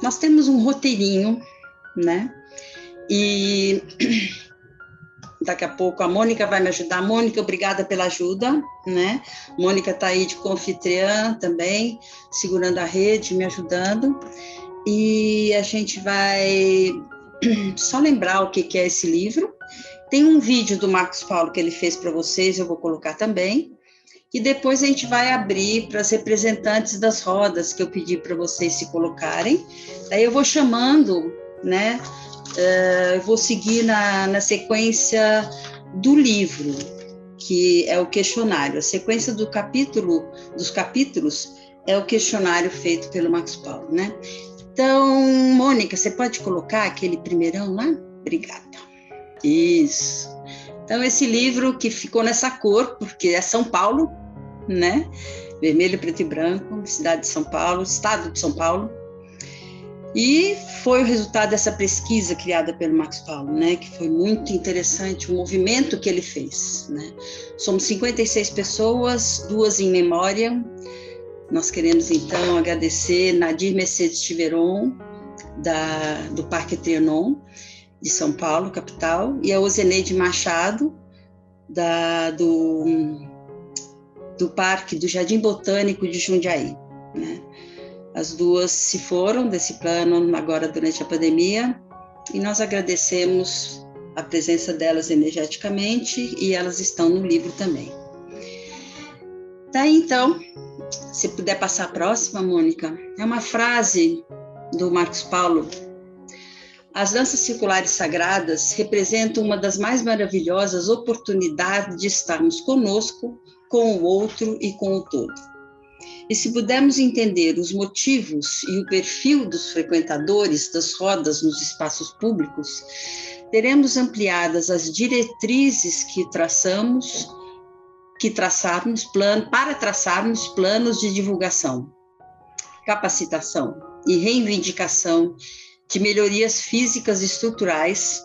nós temos um roteirinho, né? E daqui a pouco a Mônica vai me ajudar. Mônica, obrigada pela ajuda, né? Mônica está aí de confitriã também, segurando a rede, me ajudando. E a gente vai só lembrar o que é esse livro. Tem um vídeo do Marcos Paulo que ele fez para vocês, eu vou colocar também. E depois a gente vai abrir para as representantes das rodas, que eu pedi para vocês se colocarem. Daí eu vou chamando, né? Eu vou seguir na sequência do livro, que é o questionário. A sequência dos capítulos é o questionário feito pelo Marcos Paulo, né? Então, Mônica, você pode colocar aquele primeirão lá? Obrigada. Isso. Então, esse livro que ficou nessa cor, porque é São Paulo, né? Vermelho, preto e branco, cidade de São Paulo, estado de São Paulo. E foi o resultado dessa pesquisa criada pelo Marcos Paulo, né? Que foi muito interessante o movimento que ele fez, né? Somos 56 pessoas, 2 em memória. Nós queremos, então, agradecer Nadir Mercedes Tiveron, do Parque Trianon, de São Paulo, capital, e a Ozeneide Machado, do Parque do Jardim Botânico de Jundiaí, né? As duas se foram desse plano agora durante a pandemia, e nós agradecemos a presença delas energeticamente, e elas estão no livro também. Daí, então, se puder passar a próxima, Mônica, é uma frase do Marcos Paulo. As danças circulares sagradas representam uma das mais maravilhosas oportunidades de estarmos conosco, com o outro e com o todo. E se pudermos entender os motivos e o perfil dos frequentadores das rodas nos espaços públicos, teremos ampliadas as diretrizes para traçarmos planos de divulgação, capacitação e reivindicação de melhorias físicas e estruturais,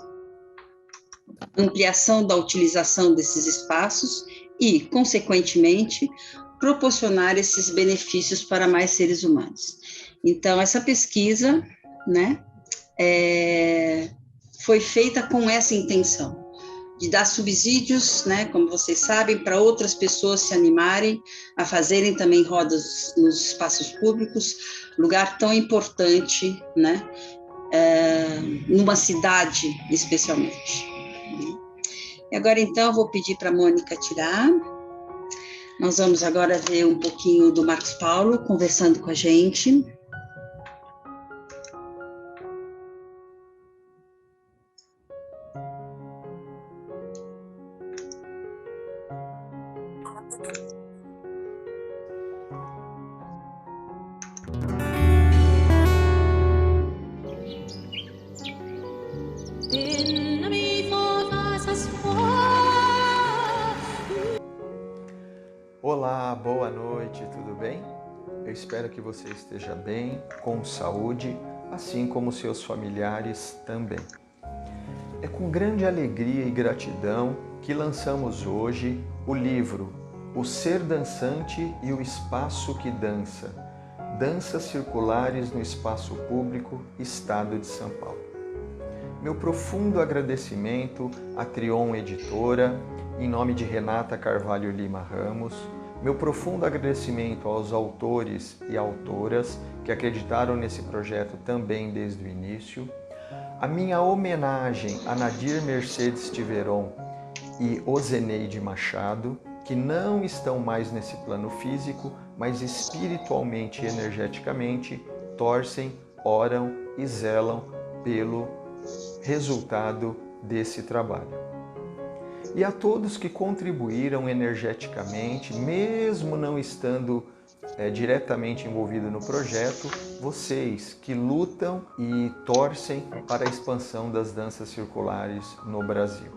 ampliação da utilização desses espaços e, consequentemente, proporcionar esses benefícios para mais seres humanos. Então, essa pesquisa, né, foi feita com essa intenção, de dar subsídios, né, como vocês sabem, para outras pessoas se animarem a fazerem também rodas nos espaços públicos, lugar tão importante, né, numa cidade especialmente. E agora, então, vou pedir para a Mônica tirar. Nós vamos agora ver um pouquinho do Marcos Paulo conversando com a gente. Olá, boa noite, tudo bem? Eu espero que você esteja bem, com saúde, assim como seus familiares também. É com grande alegria e gratidão que lançamos hoje o livro O Ser Dançante e o Espaço que Dança, Danças Circulares no Espaço Público, Estado de São Paulo. Meu profundo agradecimento à Trion Editora, em nome de Renata Carvalho Lima Ramos, meu profundo agradecimento aos autores e autoras que acreditaram nesse projeto também desde o início, a minha homenagem a Nadir Mercedes Tiveron e Ozeneide Machado, que não estão mais nesse plano físico, mas espiritualmente e energeticamente torcem, oram e zelam pelo resultado desse trabalho. E a todos que contribuíram energeticamente, mesmo não estando diretamente envolvidos no projeto, vocês que lutam e torcem para a expansão das danças circulares no Brasil.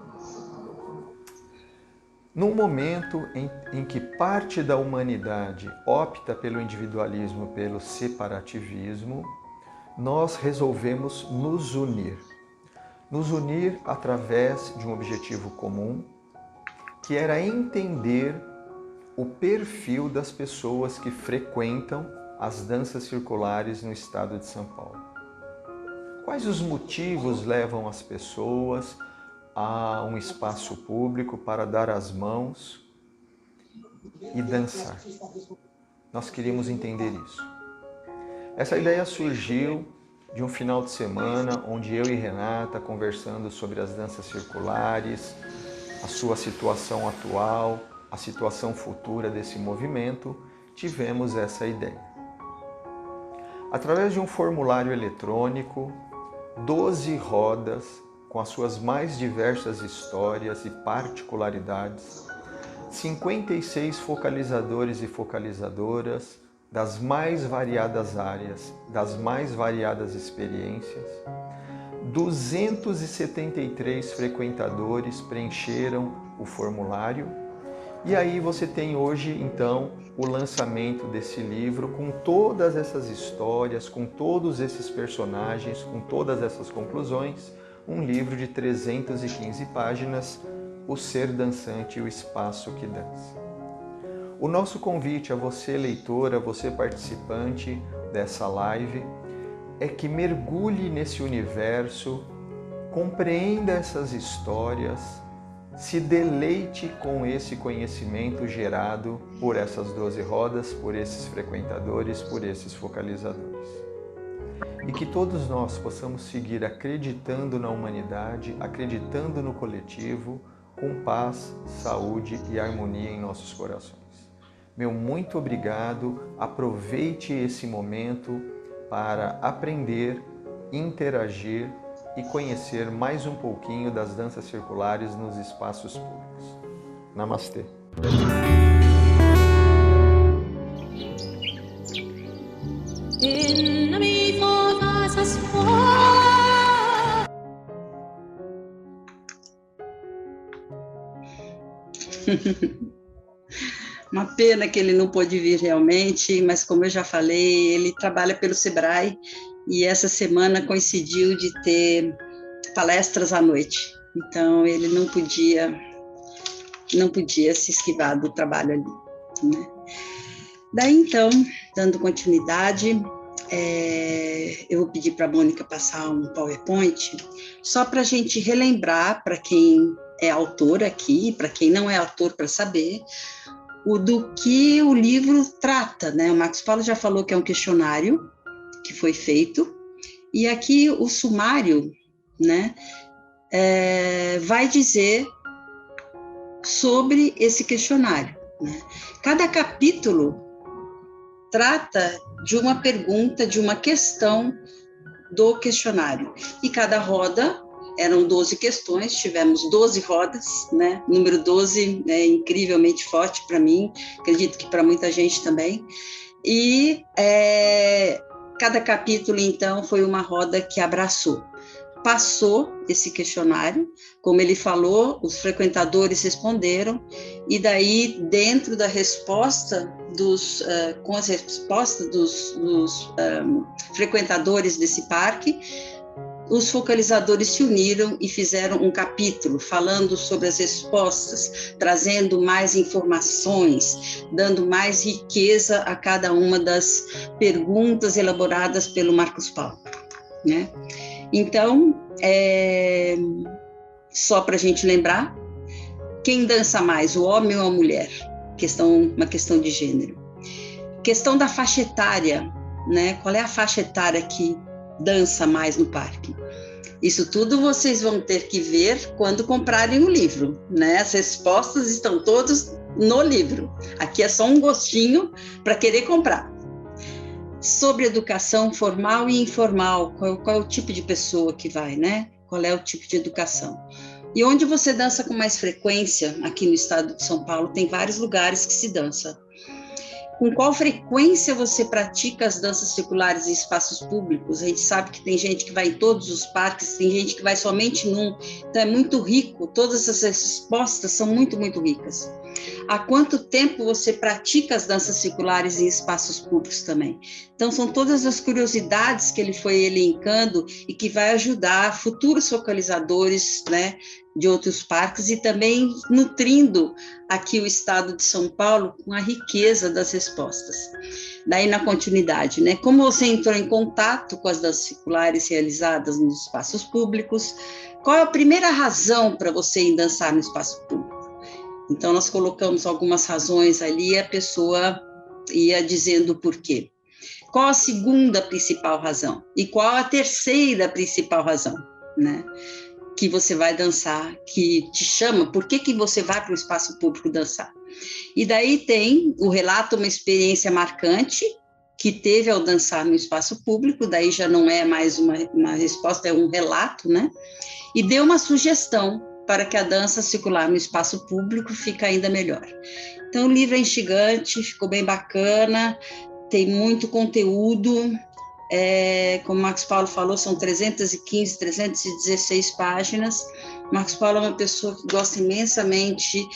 Num momento em que parte da humanidade opta pelo individualismo, pelo separativismo, nós resolvemos nos unir. Nos unir através de um objetivo comum, que era entender o perfil das pessoas que frequentam as danças circulares no estado de São Paulo. Quais os motivos levam as pessoas a um espaço público para dar as mãos e dançar? Nós queríamos entender isso. Essa ideia surgiu de um final de semana onde eu e Renata, conversando sobre as danças circulares, a sua situação atual, a situação futura desse movimento, tivemos essa ideia. Através de um formulário eletrônico, 12 rodas com as suas mais diversas histórias e particularidades, 56 focalizadores e focalizadoras das mais variadas áreas, das mais variadas experiências, 273 frequentadores preencheram o formulário. E aí você tem hoje, então, o lançamento desse livro com todas essas histórias, com todos esses personagens, com todas essas conclusões, um livro de 315 páginas, O Ser Dançante e o Espaço que Dança. O nosso convite a você, leitora, a você participante dessa live, é que mergulhe nesse universo, compreenda essas histórias, se deleite com esse conhecimento gerado por essas 12 rodas, por esses frequentadores, por esses focalizadores. E que todos nós possamos seguir acreditando na humanidade, acreditando no coletivo, com paz, saúde e harmonia em nossos corações. Meu muito obrigado, aproveite esse momento para aprender, interagir e conhecer mais um pouquinho das danças circulares nos espaços públicos. Namastê! Uma pena que ele não pôde vir realmente, mas como eu já falei, ele trabalha pelo Sebrae e essa semana coincidiu de ter palestras à noite. Então ele não podia se esquivar do trabalho ali, né? Daí então, dando continuidade, eu vou pedir para a Mônica passar um PowerPoint, só para a gente relembrar, para quem é autor aqui, para quem não é autor, para saber do que o livro trata, né? O Marcos Paulo já falou que é um questionário que foi feito, e aqui o sumário, né, vai dizer sobre esse questionário, né? Cada capítulo trata de uma pergunta, de uma questão do questionário, e cada roda eram 12 questões, tivemos 12 rodas, né? Número 12 é incrivelmente forte para mim, acredito que para muita gente também. E cada capítulo, então, foi uma roda que abraçou. Passou esse questionário, como ele falou, os frequentadores responderam, e daí, dentro da resposta, com as respostas dos frequentadores desse parque, os focalizadores se uniram e fizeram um capítulo falando sobre as respostas, trazendo mais informações, dando mais riqueza a cada uma das perguntas elaboradas pelo Marcos Paulo, né? Então, só para a gente lembrar, quem dança mais, o homem ou a mulher? Uma questão de gênero. Questão da faixa etária, né? Qual é a faixa etária que dança mais no parque? Isso tudo vocês vão ter que ver quando comprarem o livro, né? As respostas estão todas no livro. Aqui é só um gostinho para querer comprar. Sobre educação formal e informal, qual é o tipo de pessoa que vai, né? Qual é o tipo de educação? E onde você dança com mais frequência, aqui no estado de São Paulo, tem vários lugares que se dança. Com qual frequência você pratica as danças circulares em espaços públicos? A gente sabe que tem gente que vai em todos os parques, tem gente que vai somente num. Então é muito rico, todas essas respostas são muito, muito ricas. Há quanto tempo você pratica as danças circulares em espaços públicos também? Então, são todas as curiosidades que ele foi elencando e que vai ajudar futuros focalizadores, né, de outros parques, e também nutrindo aqui o estado de São Paulo com a riqueza das respostas. Daí, na continuidade, né, como você entrou em contato com as danças circulares realizadas nos espaços públicos? Qual é a primeira razão para você ir dançar no espaço público? Então, nós colocamos algumas razões ali, a pessoa ia dizendo o porquê. Qual a segunda principal razão? E qual a terceira principal razão, né? Que você vai dançar, que te chama, por que você vai para o espaço público dançar? E daí tem o relato, uma experiência marcante que teve ao dançar no espaço público, daí já não é mais uma resposta, é um relato, né? E deu uma sugestão para que a dança circular no espaço público fique ainda melhor. Então, o livro é instigante, ficou bem bacana, tem muito conteúdo, como o Marcos Paulo falou, são 315, 316 páginas. Marcos Paulo é uma pessoa que gosta imensamente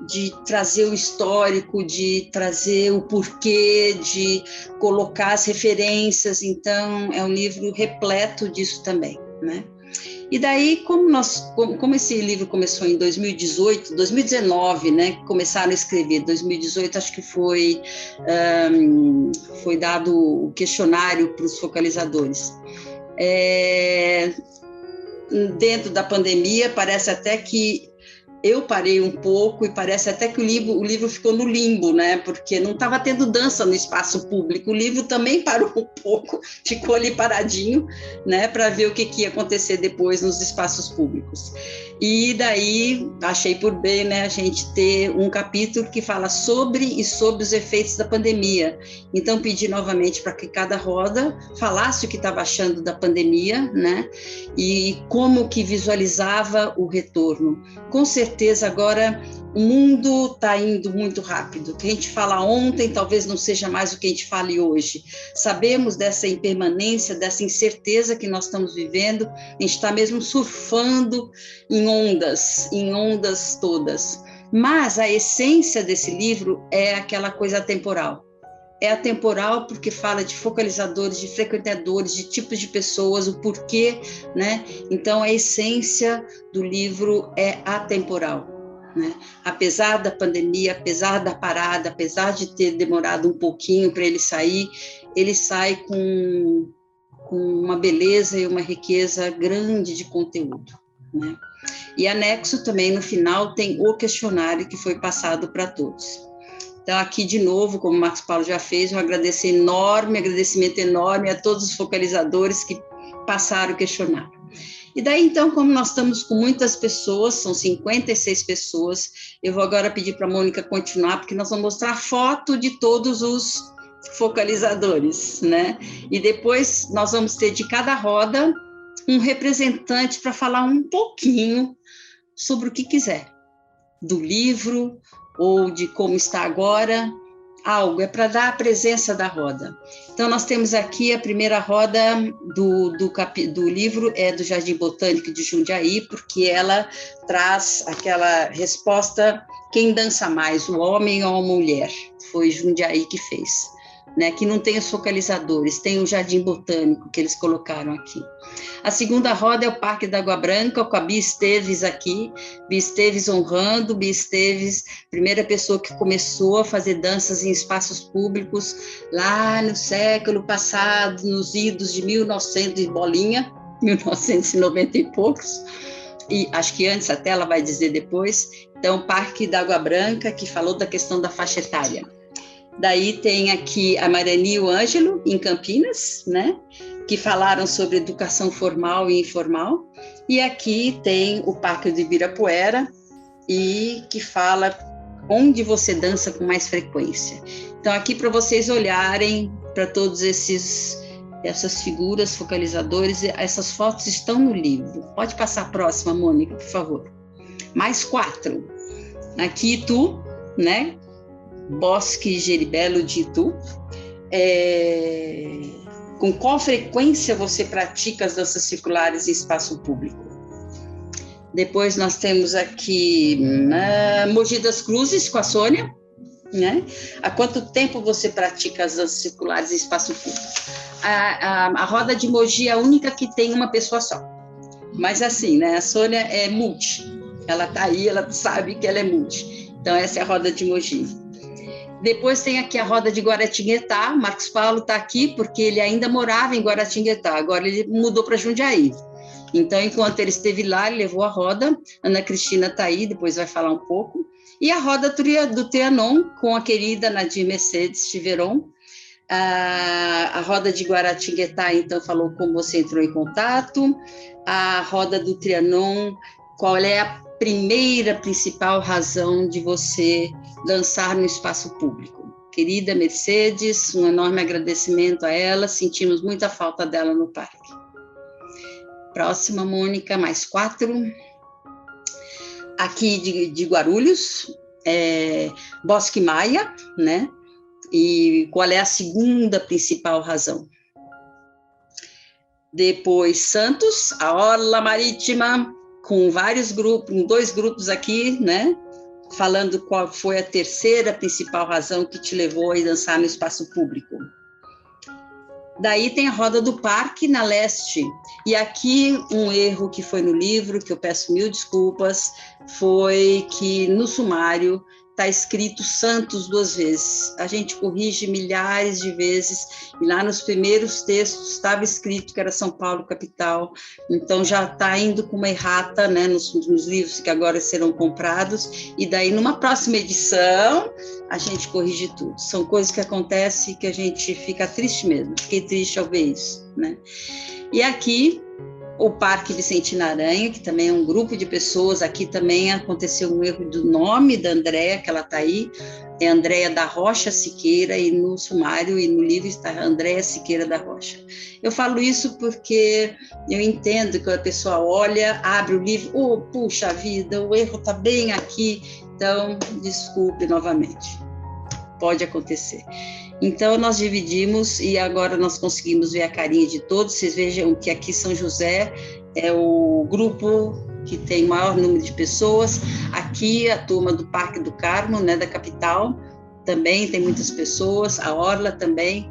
de trazer o histórico, de trazer o porquê, de colocar as referências, então é um livro repleto disso também, né? E daí, como esse livro começou em 2018, 2019, né, começaram a escrever, 2018 acho que foi dado o questionário para os focalizadores. Dentro da pandemia, parece até que eu parei um pouco e parece até que o livro ficou no limbo, né? Porque não estava tendo dança no espaço público. O livro também parou um pouco, ficou ali paradinho, né? Para ver o que ia acontecer depois nos espaços públicos. E daí achei por bem, né, a gente ter um capítulo que fala sobre os efeitos da pandemia. Então pedi novamente para que cada roda falasse o que estava achando da pandemia, né? E como que visualizava o retorno. Com certeza agora o mundo está indo muito rápido. O que a gente fala ontem talvez não seja mais o que a gente fale hoje. Sabemos dessa impermanência, dessa incerteza que nós estamos vivendo. A gente está mesmo surfando em ondas todas. Mas a essência desse livro é aquela coisa atemporal. É atemporal porque fala de focalizadores, de frequentadores, de tipos de pessoas, o porquê, né? Então, a essência do livro é atemporal, né? Apesar da pandemia, apesar da parada, apesar de ter demorado um pouquinho para ele sai com uma beleza e uma riqueza grande de conteúdo, né? E anexo também, no final, tem o questionário que foi passado para todos. Então, aqui, de novo, como o Marcos Paulo já fez, um agradecimento enorme a todos os focalizadores que passaram o questionário. E daí, então, como nós estamos com muitas pessoas, são 56 pessoas, eu vou agora pedir para a Mônica continuar, porque nós vamos mostrar foto de todos os focalizadores, né? E depois nós vamos ter de cada roda um representante para falar um pouquinho sobre o que quiser, do livro, ou de como está agora, algo, é para dar a presença da roda. Então, nós temos aqui a primeira roda do livro, é do Jardim Botânico de Jundiaí, porque ela traz aquela resposta, quem dança mais, o homem ou a mulher? Foi Jundiaí que fez, né? Que não tem os focalizadores, tem o Jardim Botânico que eles colocaram aqui. A segunda roda é o Parque da Água Branca, com a Bia Esteves aqui, Bia Esteves honrando, Bia Esteves, primeira pessoa que começou a fazer danças em espaços públicos lá no século passado, nos idos de 1900 e bolinha, 1990 e poucos, e acho que antes até ela vai dizer depois. Então, Parque da Água Branca, que falou da questão da faixa etária. Daí tem aqui a Marani e o Ângelo, em Campinas, né? Que falaram sobre educação formal e informal. E aqui tem o Parque do Ibirapuera, e que fala onde você dança com mais frequência. Então, aqui para vocês olharem para todos essas figuras, focalizadores, essas fotos estão no livro. Pode passar a próxima, Mônica, por favor. Mais 4. Aqui, Itu, né? Bosque Geribelo de Itu. Com qual frequência você pratica as danças circulares em espaço público? Depois nós temos aqui Mogi das Cruzes, com a Sônia, né? Há quanto tempo você pratica as danças circulares em espaço público? A roda de Mogi é a única que tem uma pessoa só. Mas assim, né? A Sônia é multi. Ela está aí, ela sabe que ela é multi. Então, essa é a roda de Mogi. Depois tem aqui a roda de Guaratinguetá. Marcos Paulo está aqui porque ele ainda morava em Guaratinguetá. Agora ele mudou para Jundiaí. Então, enquanto ele esteve lá, ele levou a roda. Ana Cristina está aí, depois vai falar um pouco. E a roda do Trianon, com a querida Nadir Mercedes Tiveron. A roda de Guaratinguetá, então, falou como você entrou em contato. A roda do Trianon, qual é a primeira principal razão de você dançar no espaço público? Querida Mercedes, um enorme agradecimento a ela, sentimos muita falta dela no parque. Próxima, Mônica, mais 4. Aqui de Guarulhos, Bosque Maia, né? E qual é a segunda principal razão? Depois, Santos, a Orla Marítima, com vários grupos, com 2 grupos aqui, né? Falando qual foi a terceira principal razão que te levou a dançar no espaço público. Daí tem a roda do parque, na leste. E aqui um erro que foi no livro, que eu peço 1000 desculpas, foi que no sumário está escrito Santos 2 vezes. A gente corrige milhares de vezes, e lá nos primeiros textos estava escrito que era São Paulo capital, então já está indo com uma errata, né, nos livros que agora serão comprados, e daí numa próxima edição a gente corrige tudo. São coisas que acontecem que a gente fica triste mesmo, fiquei triste ao ver isso, né? E aqui o Parque Vicentina Aranha, que também é um grupo de pessoas. Aqui também aconteceu um erro do nome da Andréa, que ela está aí, é Andréa da Rocha Siqueira, e no sumário e no livro está Andréa Siqueira da Rocha. Eu falo isso porque eu entendo que a pessoa olha, abre o livro, puxa vida, o erro está bem aqui, então desculpe novamente, pode acontecer. Então, nós dividimos e agora nós conseguimos ver a carinha de todos. Vocês vejam que aqui São José é o grupo que tem maior número de pessoas. Aqui a turma do Parque do Carmo, né, da capital, também tem muitas pessoas. A Orla também.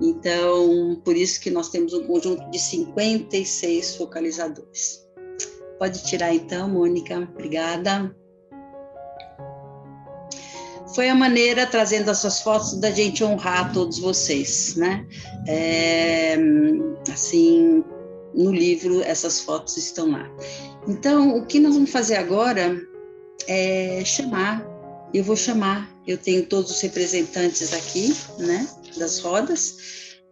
Então, por isso que nós temos um conjunto de 56 focalizadores. Pode tirar então, Mônica. Obrigada. Foi a maneira, trazendo as suas fotos, da gente honrar todos vocês, né? Assim, no livro, essas fotos estão lá. Então, o que nós vamos fazer agora é chamar. Eu vou chamar. Eu tenho todos os representantes aqui, né? Das rodas.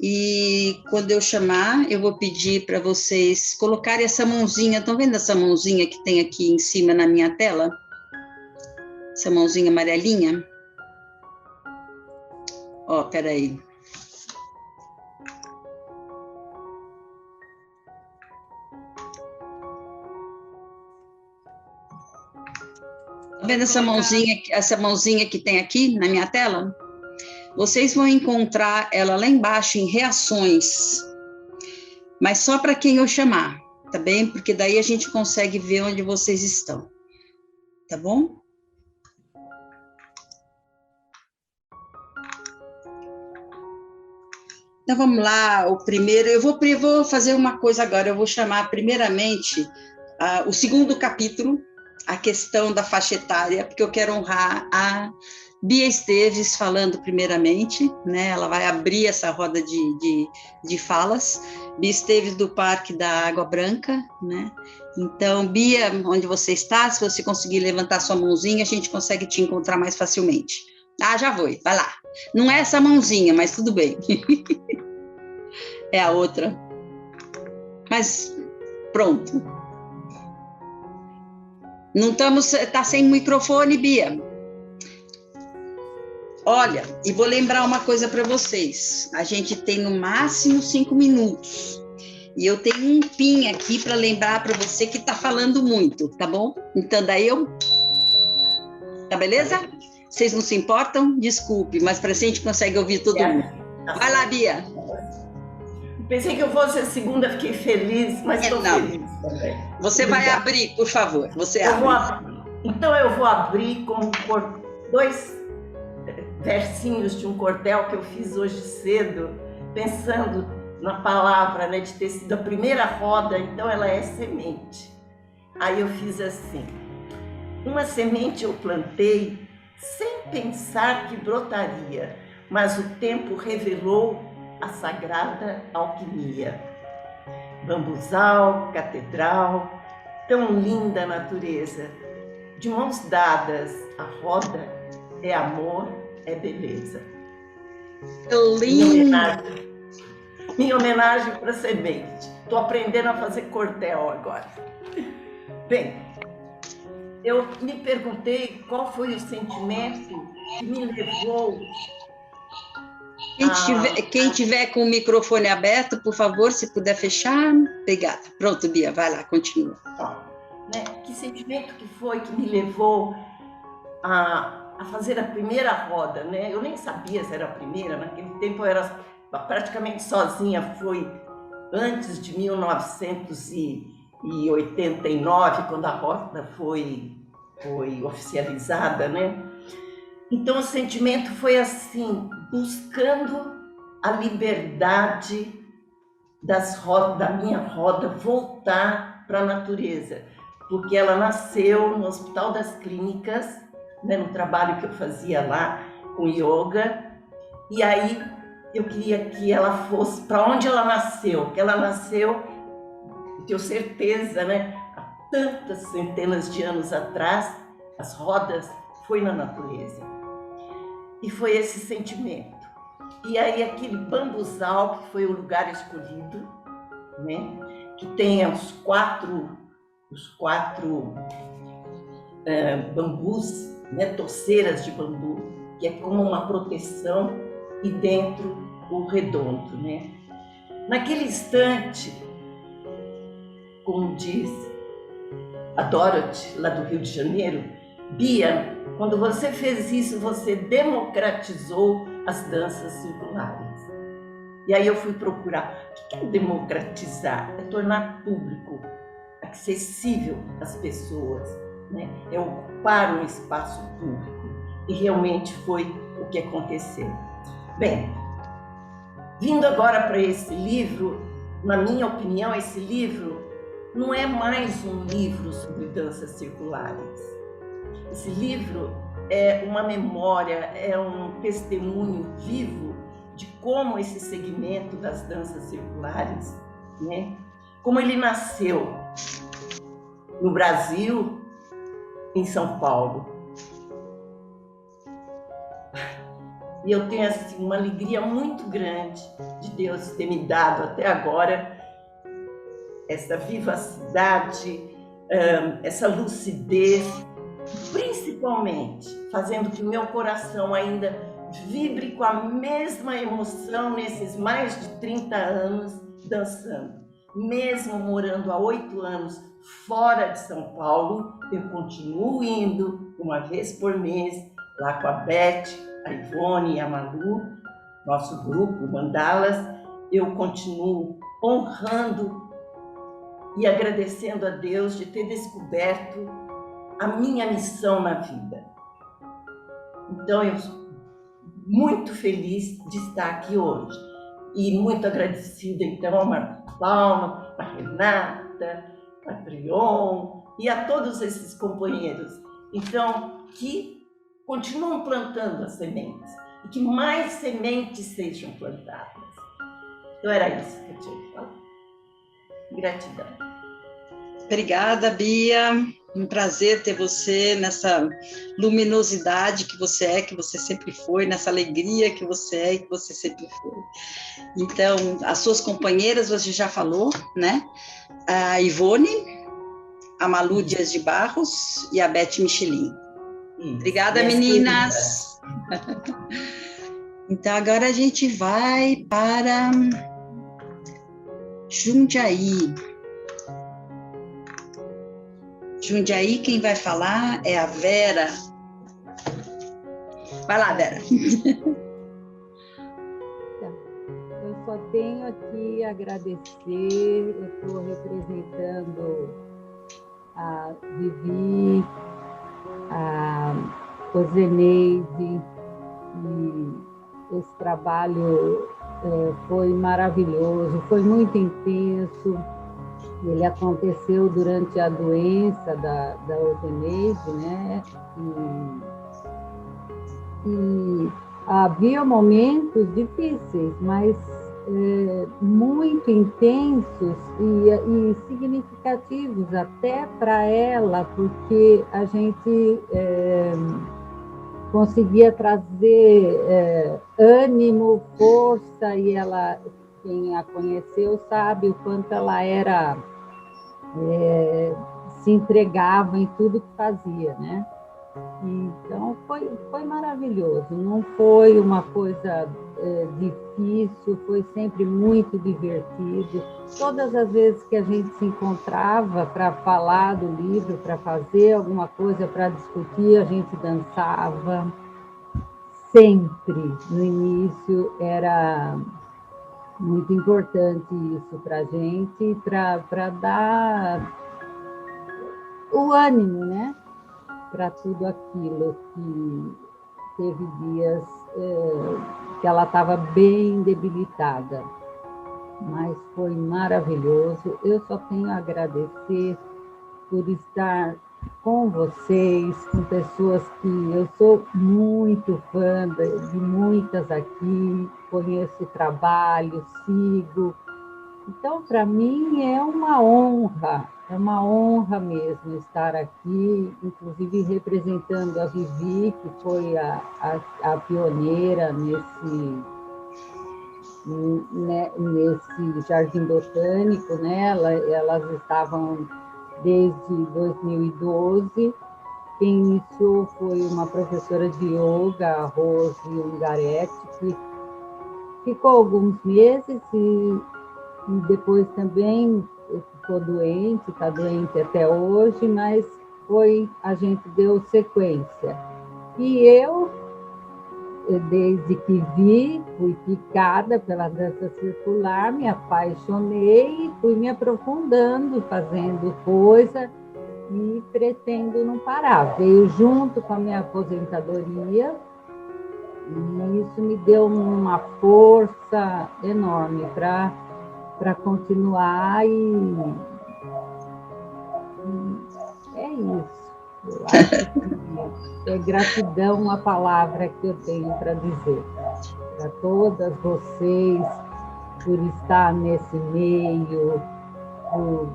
E quando eu chamar, eu vou pedir para vocês colocarem essa mãozinha. Estão vendo essa mãozinha que tem aqui em cima na minha tela? Essa mãozinha amarelinha. Ó, peraí. Tá vendo essa mãozinha que tem aqui na minha tela? Vocês vão encontrar ela lá embaixo em reações, mas só para quem eu chamar, tá bem? Porque daí a gente consegue ver onde vocês estão, tá bom? Então, vamos lá, o primeiro, eu vou fazer uma coisa agora, eu vou chamar primeiramente o segundo capítulo, a questão da faixa etária, porque eu quero honrar a Bia Esteves falando primeiramente, né? Ela vai abrir essa roda de falas. Bia Esteves do Parque da Água Branca, né? Então, Bia, onde você está, se você conseguir levantar sua mãozinha, a gente consegue te encontrar mais facilmente. Já foi, vai lá. Não é essa mãozinha, mas tudo bem. É a outra. Mas, pronto. Não estamos... Está sem microfone, Bia. Olha, e vou lembrar uma coisa para vocês. A gente tem no máximo 5 minutos. E eu tenho um pin aqui para lembrar para você que está falando muito, tá bom? Então, daí eu... Tá beleza? Vocês não se importam? Desculpe, mas para a gente consegue ouvir todo mundo. Vai lá, Bia. Pensei que eu fosse a segunda, fiquei feliz, mas estou feliz também. Você vai abrir, por favor. Você abre. Vou abrir. Então eu vou abrir com 2 versinhos de um cordel que eu fiz hoje cedo, pensando na palavra, né, de ter sido a primeira roda, então ela é semente. Aí eu fiz assim: uma semente eu plantei sem pensar que brotaria, mas o tempo revelou a sagrada alquimia. Bambuzal, catedral, tão linda a natureza. De mãos dadas, a roda é amor, é beleza. Lindo! Minha homenagem para a semente. Estou aprendendo a fazer cordel agora. Bem, eu me perguntei qual foi o sentimento que me levou. Quem tiver com o microfone aberto, por favor, se puder fechar. Obrigada. Pronto, Bia, vai lá, continua. Né? Que sentimento que foi que me levou a fazer a primeira roda, né? Eu nem sabia se era a primeira, naquele tempo eu era praticamente sozinha, foi antes de 1989, quando a roda foi oficializada, né? Então o sentimento foi assim, buscando a liberdade da minha roda voltar para a natureza, porque ela nasceu no Hospital das Clínicas, né, no trabalho que eu fazia lá com yoga, e aí eu queria que ela fosse para onde ela nasceu, que ela nasceu, tenho certeza, né, há tantas centenas de anos atrás, as rodas foi na natureza. E foi esse sentimento. E aí aquele bambuzal, que foi o lugar escolhido, né, que tem os quatro bambus, né, torceiras de bambu, que é como uma proteção, e dentro o redondo, né? Naquele instante, como diz a Dorothy, lá do Rio de Janeiro, Bia, quando você fez isso, você democratizou as danças circulares. E aí eu fui procurar. O que é democratizar? É tornar público, acessível às pessoas, né? É ocupar um espaço público. E realmente foi o que aconteceu. Bem, vindo agora para esse livro, na minha opinião, esse livro não é mais um livro sobre danças circulares. Esse livro é uma memória, é um testemunho vivo de como esse segmento das danças circulares, né, como ele nasceu no Brasil, em São Paulo. E eu tenho assim, uma alegria muito grande de Deus ter me dado até agora essa vivacidade, essa lucidez, principalmente fazendo que o meu coração ainda vibre com a mesma emoção nesses mais de 30 anos dançando. Mesmo morando há 8 anos fora de São Paulo, eu continuo indo uma vez por mês lá com a Beth, a Ivone e a Malu, nosso grupo Mandalas. Eu continuo honrando e agradecendo a Deus de ter descoberto a minha missão na vida. Então, eu sou muito feliz de estar aqui hoje e muito agradecida, então, a Marta Palma, a Renata, a Trion e a todos esses companheiros, então, que continuam plantando as sementes e que mais sementes sejam plantadas. Então, era isso que eu tinha que falar. Gratidão. Obrigada, Bia. Um prazer ter você nessa luminosidade que você sempre foi, nessa alegria que você é e que você sempre foi. Então, as suas companheiras, você já falou, né? A Ivone, a Malu Dias de Barros e a Beth Michelin. Obrigada, meninas. Então, agora a gente vai para Jundiaí. Jundiaí, quem vai falar é a Vera. Vai lá, Vera. Eu sou tenho aqui a agradecer, eu estou representando a Vivi, a Zeneide, e esse trabalho foi maravilhoso, foi muito intenso. Ele aconteceu durante a doença da Zeneide, né? E havia momentos difíceis, mas muito intensos e significativos até para ela, porque a gente conseguia trazer ânimo, força, e ela, quem a conheceu sabe o quanto ela era, se entregava em tudo que fazia, né? Então foi maravilhoso, não foi uma coisa difícil, foi sempre muito divertido. Todas as vezes que a gente se encontrava para falar do livro, para fazer alguma coisa, para discutir, a gente dançava. Sempre no início era muito importante isso para a gente, para dar o ânimo, né? Para tudo aquilo que teve dias que ela estava bem debilitada, mas foi maravilhoso. Eu só tenho a agradecer por estar com vocês, com pessoas que eu sou muito fã de muitas aqui, conheço o trabalho, sigo. Então, para mim, é uma honra mesmo estar aqui, inclusive representando a Vivi, que foi a pioneira nesse jardim botânico, né? Elas estavam desde 2012. Quem iniciou foi uma professora de yoga, a Rose Ungaretti, que ficou alguns meses e depois também ficou doente, está doente até hoje, mas a gente deu sequência. E eu, desde que vi, fui picada pela dança circular, me apaixonei e fui me aprofundando, fazendo coisa, e pretendo não parar. Veio junto com a minha aposentadoria, e isso me deu uma força enorme para continuar, e é isso. Eu acho que é gratidão a palavra que eu tenho para dizer. Para todas vocês, por estar nesse meio, por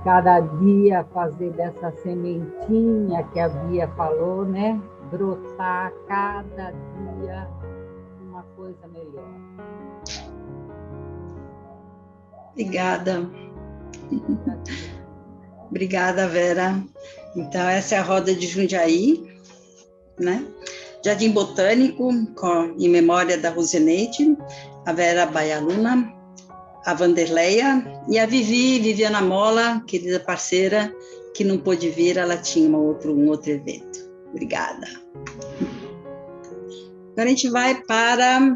cada dia fazer dessa sementinha que a Bia falou, né? Brotar cada dia uma coisa melhor. Obrigada. Obrigada, Vera. Então, essa é a roda de Jundiaí, né? Jardim Botânico, em memória da Roseneide, a Vera Baialuna, a Vanderleia e a Viviana Mola, querida parceira, que não pôde vir, ela tinha um outro evento. Obrigada. Agora a gente vai para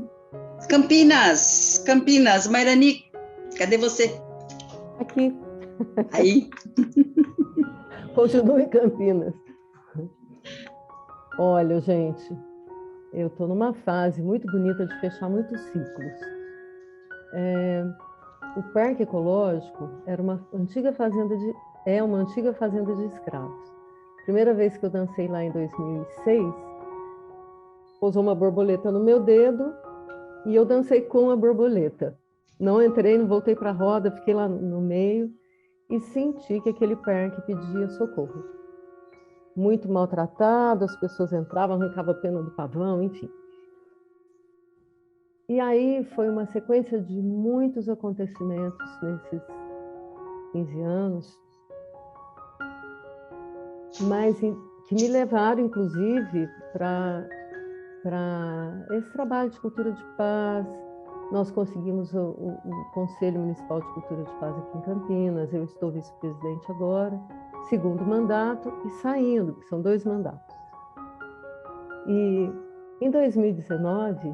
Campinas. Mairani, cadê você? Aqui. Aí. Continuo em Campinas. Olha, gente, eu estou numa fase muito bonita de fechar muitos ciclos. O Parque Ecológico era uma antiga fazenda de escravos. Primeira vez que eu dancei lá em 2006, pousou uma borboleta no meu dedo e eu dancei com a borboleta. Não entrei, não voltei para a roda, fiquei lá no meio e senti que aquele parque pedia socorro. Muito maltratado, as pessoas entravam, arrancavam a pena do pavão, enfim. E aí foi uma sequência de muitos acontecimentos nesses 15 anos, mas que me levaram, inclusive, para esse trabalho de cultura de paz. Nós conseguimos o Conselho Municipal de Cultura de Paz aqui em Campinas, eu estou vice-presidente agora, segundo mandato e saindo, que são 2 mandatos. E em 2019,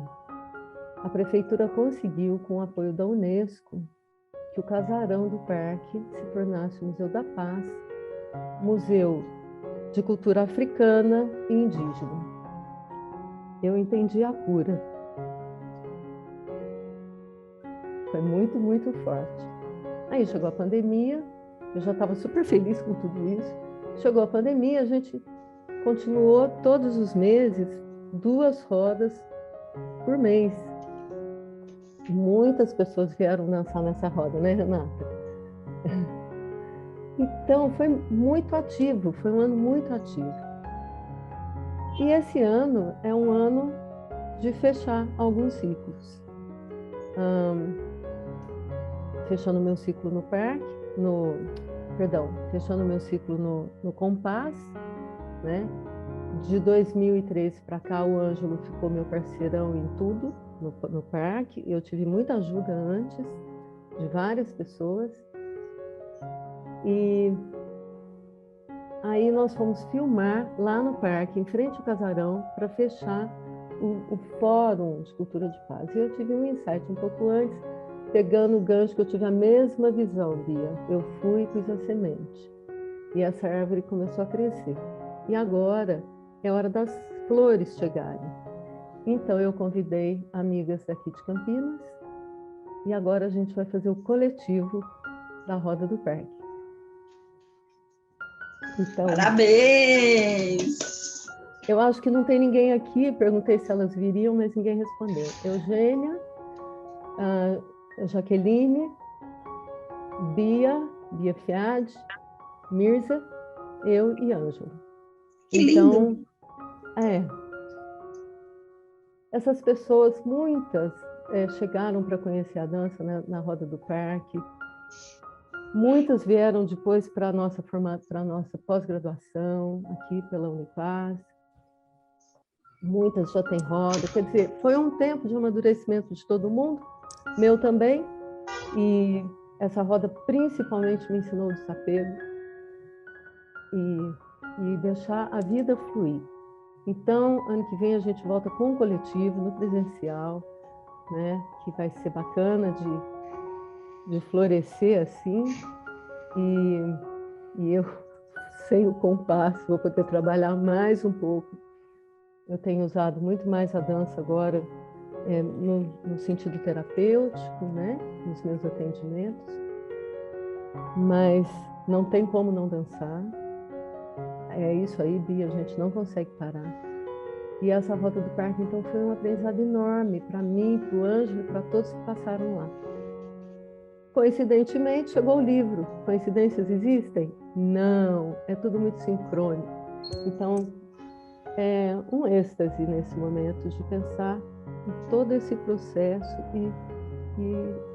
a prefeitura conseguiu, com o apoio da Unesco, que o casarão do parque se tornasse o Museu da Paz, museu de cultura africana e indígena. Eu entendi a cura. Foi muito, muito forte. Aí chegou a pandemia, eu já estava super feliz com tudo isso. Chegou a pandemia, a gente continuou todos os meses, 2 rodas por mês. Muitas pessoas vieram dançar nessa roda, né, Renata? Então, foi muito ativo, foi um ano muito ativo. E esse ano é um ano de fechar alguns ciclos. Fechando meu ciclo no parque, fechando meu ciclo no Compass, né? De 2013 para cá, o Ângelo ficou meu parceirão em tudo no parque. Eu tive muita ajuda antes de várias pessoas. E aí nós fomos filmar lá no parque, em frente ao casarão, para fechar o Fórum de Cultura de Paz. E eu tive um insight um pouco antes, pegando o gancho que eu tive a mesma visão, Bia. Eu fui e pus a semente. E essa árvore começou a crescer. E agora é hora das flores chegarem. Então eu convidei amigas daqui de Campinas e agora a gente vai fazer o coletivo da Roda do Parque. Então, parabéns! Eu acho que não tem ninguém aqui, perguntei se elas viriam, mas ninguém respondeu. Eugênia, Jaqueline, Bia Fiade, Mirza, eu e Ângelo. Que lindo! Essas pessoas, muitas, chegaram para conhecer a dança, né, na Roda do Parque. Muitas vieram depois para a nossa pós-graduação, aqui pela Unipaz. Muitas já têm roda. Quer dizer, foi um tempo de amadurecimento de todo mundo, meu também. E essa roda principalmente me ensinou o desapego e deixar a vida fluir. Então, ano que vem a gente volta com um coletivo no presencial, né, que vai ser bacana de florescer assim. E eu, sem o compasso, vou poder trabalhar mais um pouco. Eu tenho usado muito mais a dança agora no sentido terapêutico, né, nos meus atendimentos. Mas não tem como não dançar. É isso aí, Bia, a gente não consegue parar. E essa Roda do Parque, então, foi um aprendizado enorme para mim, para o Ângelo e para todos que passaram lá. Coincidentemente, chegou o livro. Coincidências existem? Não, é tudo muito sincrônico. Então, é um êxtase nesse momento de pensar em todo esse processo e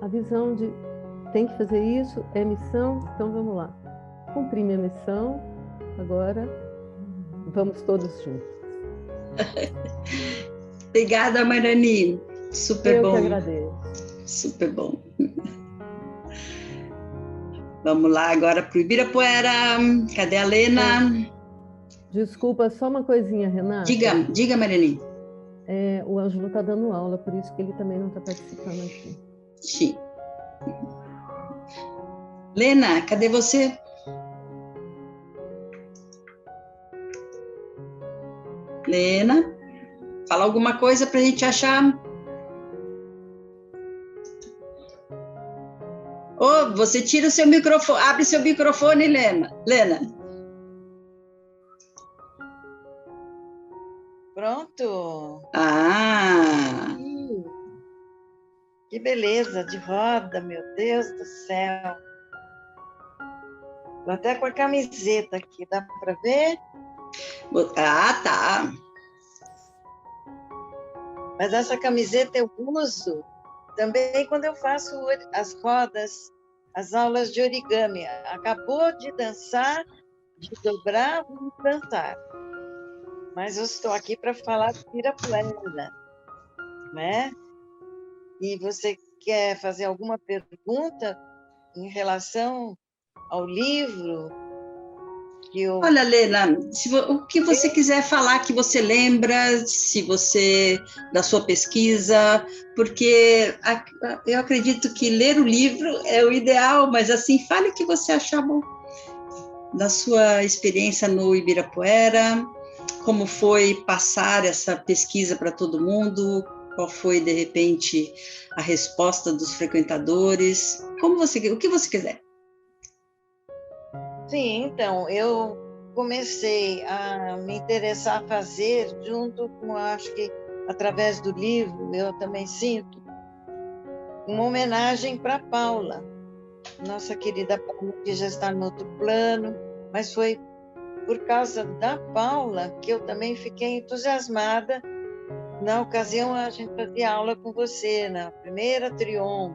a visão de tem que fazer isso, é missão, então vamos lá. Cumpri minha missão, agora vamos todos juntos. Obrigada, Marani. Super bom. Eu que agradeço. Super bom. Vamos lá agora para o Ibirapuera. Cadê a Lena? Desculpa, só uma coisinha, Renata. Diga, Marani. O Ângelo está dando aula, por isso que ele também não está participando aqui. Sim. Lena, cadê você? Lena, fala alguma coisa para a gente achar. Você tira o seu microfone, abre seu microfone, Lena. Pronto. Que beleza de roda, meu Deus do céu. Tô até com a camiseta aqui, dá para ver? Tá. Mas essa camiseta eu uso também quando eu faço as rodas, as aulas de origami. Acabou de dançar, de dobrar, vamos dançar. Mas eu estou aqui para falar de Ibirapuera, né? E você quer fazer alguma pergunta em relação ao livro? que eu... Olha, Lena, o que você quiser falar que você lembra, se você da sua pesquisa, porque eu acredito que ler o livro é o ideal, mas assim, fale o que você achar bom da sua experiência no Ibirapuera, como foi passar essa pesquisa para todo mundo, qual foi, de repente, a resposta dos frequentadores, o que você quiser. Sim, então, eu comecei a me interessar a fazer junto com, acho que através do livro, eu também sinto, uma homenagem para Paula, nossa querida Paula, que já está no outro plano, mas foi por causa da Paula que eu também fiquei entusiasmada. Na ocasião, a gente fazia aula com você, na primeira Trion.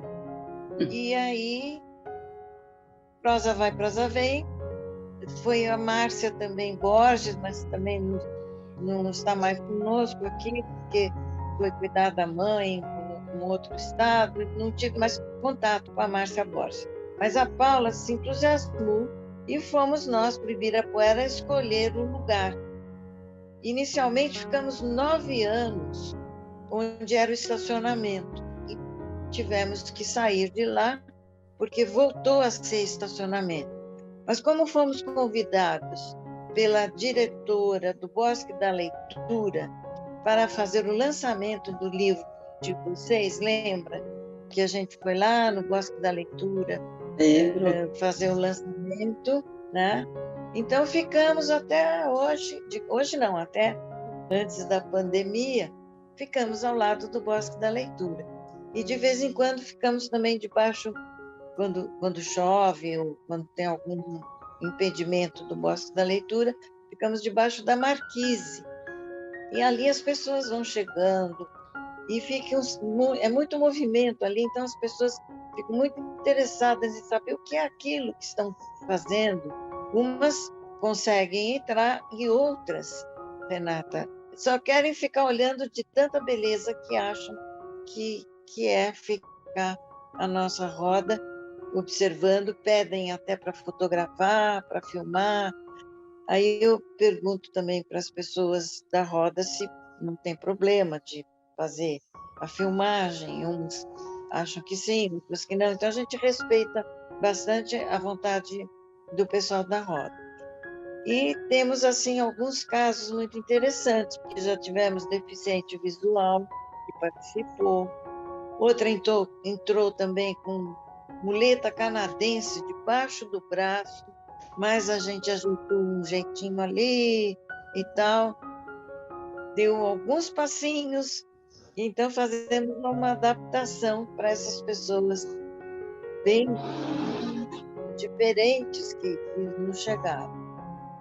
E aí, prosa vai, prosa vem. Foi a Márcia também Borges, mas também não está mais conosco aqui, porque foi cuidar da mãe em um outro estado, não tive mais contato com a Márcia Borges. Mas a Paula se entusiasmou e fomos nós para o Ibirapuera escolher o lugar. Inicialmente ficamos 9 anos, onde era o estacionamento, e tivemos que sair de lá, porque voltou a ser estacionamento. Mas como fomos convidados pela diretora do Bosque da Leitura para fazer o lançamento do livro de vocês, lembra que a gente foi lá no Bosque da Leitura fazer o lançamento, né? Então ficamos até hoje, hoje não, até antes da pandemia, ficamos ao lado do Bosque da Leitura. E de vez em quando ficamos também debaixo, quando chove ou quando tem algum impedimento do Bosque da Leitura, ficamos debaixo da marquise. E ali as pessoas vão chegando e é muito movimento ali, então as pessoas ficam muito interessadas em saber o que é aquilo que estão fazendo. Umas conseguem entrar e outras, Renata, só querem ficar olhando de tanta beleza que acham que é ficar a nossa roda observando, pedem até para fotografar, para filmar. Aí eu pergunto também para as pessoas da roda se não tem problema de fazer a filmagem. Uns acham que sim, outros que não. Então a gente respeita bastante a vontade do pessoal da roda. E temos assim alguns casos muito interessantes, porque já tivemos deficiente visual que participou, outra entrou também com muleta canadense debaixo do braço, mas a gente ajeitou um jeitinho ali e tal, deu alguns passinhos, então fazemos uma adaptação para essas pessoas bem diferentes que nos chegaram.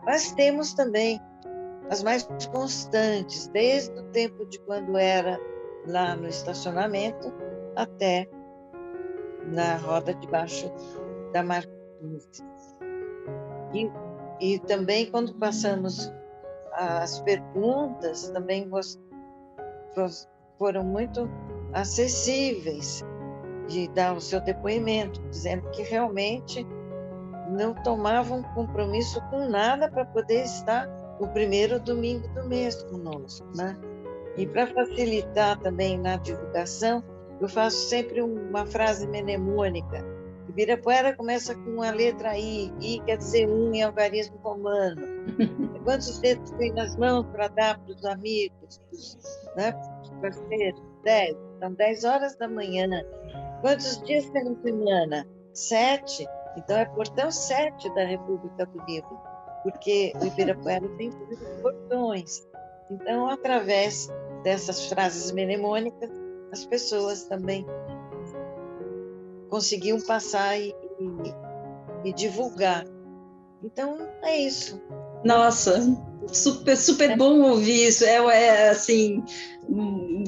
Mas temos também as mais constantes, desde o tempo de quando era lá no estacionamento até na roda debaixo da marquise. E também quando passamos as perguntas, também foram muito acessíveis de dar o seu depoimento, dizendo que realmente não tomavam compromisso com nada para poder estar o primeiro domingo do mês conosco, né? E para facilitar também na divulgação, eu faço sempre uma frase mnemônica. Ibirapuera começa com a letra I quer dizer em algarismo romano. Quantos dedos tem nas mãos para dar para os amigos, né, para os parceiros? 10. São 10 horas da manhã. Quantos dias tem na semana? 7. Então é portão 7 da República do Livro, porque o Ibirapuera tem 3 portões. Então, através dessas frases mnemônicas, as pessoas também conseguiam passar e divulgar. Então, é isso. Nossa, super bom ouvir isso. É assim,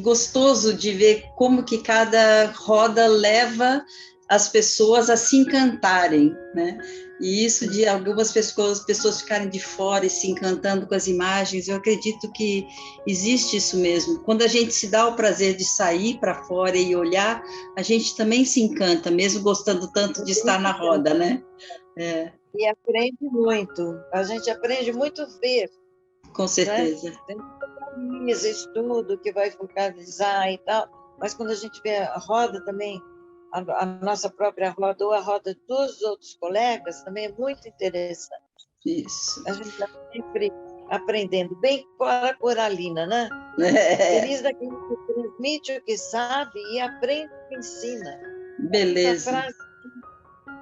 gostoso de ver como que cada roda leva as pessoas a se encantarem, né? E isso de algumas pessoas ficarem de fora e se encantando com as imagens, eu acredito que existe isso mesmo. Quando a gente se dá o prazer de sair para fora e olhar, a gente também se encanta, mesmo gostando tanto de estar na roda, né? E aprende muito. A gente aprende muito ver, Com certeza. né? Tem pesquisa, estudo que vai focalizar e tal, mas quando a gente vê a roda também, a nossa própria roda ou a roda dos outros colegas, também é muito interessante. Isso. A gente está sempre aprendendo, bem Coralina, né? Feliz daquele que transmite o que sabe e aprende o que ensina. Beleza. Essa frase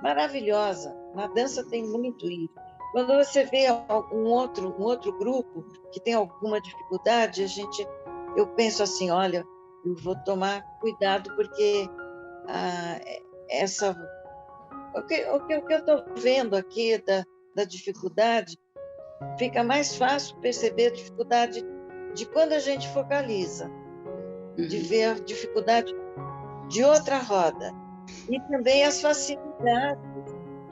maravilhosa. Na dança tem muito isso. Quando você vê um outro grupo que tem alguma dificuldade, eu penso assim, olha, eu vou tomar cuidado porque o que eu estou vendo aqui da dificuldade, fica mais fácil perceber a dificuldade de quando a gente focaliza, de ver a dificuldade de outra roda. E também as facilidades.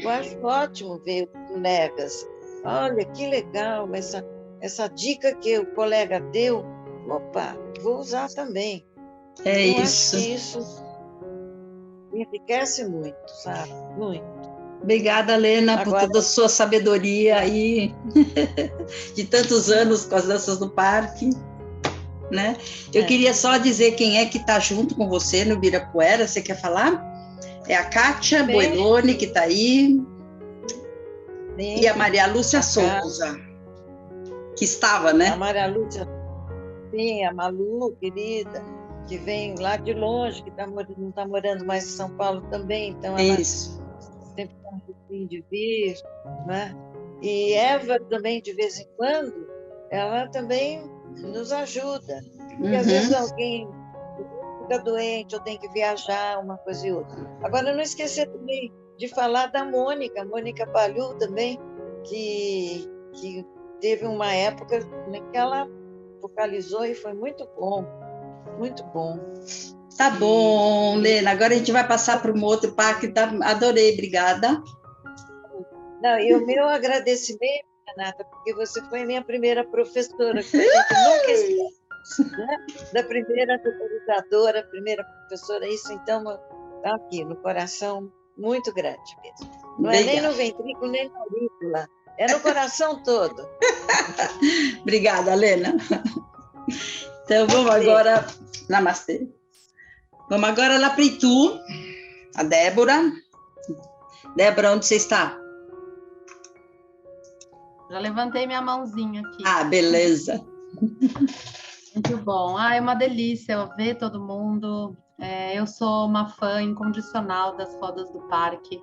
Eu acho ótimo ver os colegas. Olha, que legal essa dica que o colega deu. Opa, vou usar também. É eu isso. acho que isso me enriquece muito, sabe? Muito. Obrigada, Lena, por Agora, toda a sua sabedoria aí, de tantos anos com as danças do parque, né? Eu queria só dizer quem é que está junto com você no Ibirapuera, você quer falar? É a Kátia Boilone, que está aí, e a Maria Lúcia Souza, que estava, né? A Maria Lúcia, sim, a Malu, querida, que vem lá de longe, que não está morando mais em São Paulo também, então ela sempre está um pouquinho de vir, né? E Eva também, de vez em quando, ela também nos ajuda, porque às vezes alguém fica doente ou tem que viajar, uma coisa e outra. Agora, não esquecer também de falar da Mônica Palhu também, que teve uma época que ela focalizou e foi muito bom, muito bom. Tá bom, Lena, agora a gente vai passar para um outro parque, adorei, obrigada. Não, e o meu agradecimento, Renata, porque você foi a minha primeira professora, que a gente nunca esquece, né? Da primeira tutorizadora, primeira professora, isso então está aqui no coração muito grande mesmo. Não é nem no ventrículo, nem na aurícula, é no coração todo. Obrigada, Lena. Então, vamos agora... Namastê. Vamos agora lá para Itu, a Débora. Débora, onde você está? Já levantei minha mãozinha aqui. Ah, beleza. Muito bom. É uma delícia ver todo mundo. Eu sou uma fã incondicional das rodas do parque.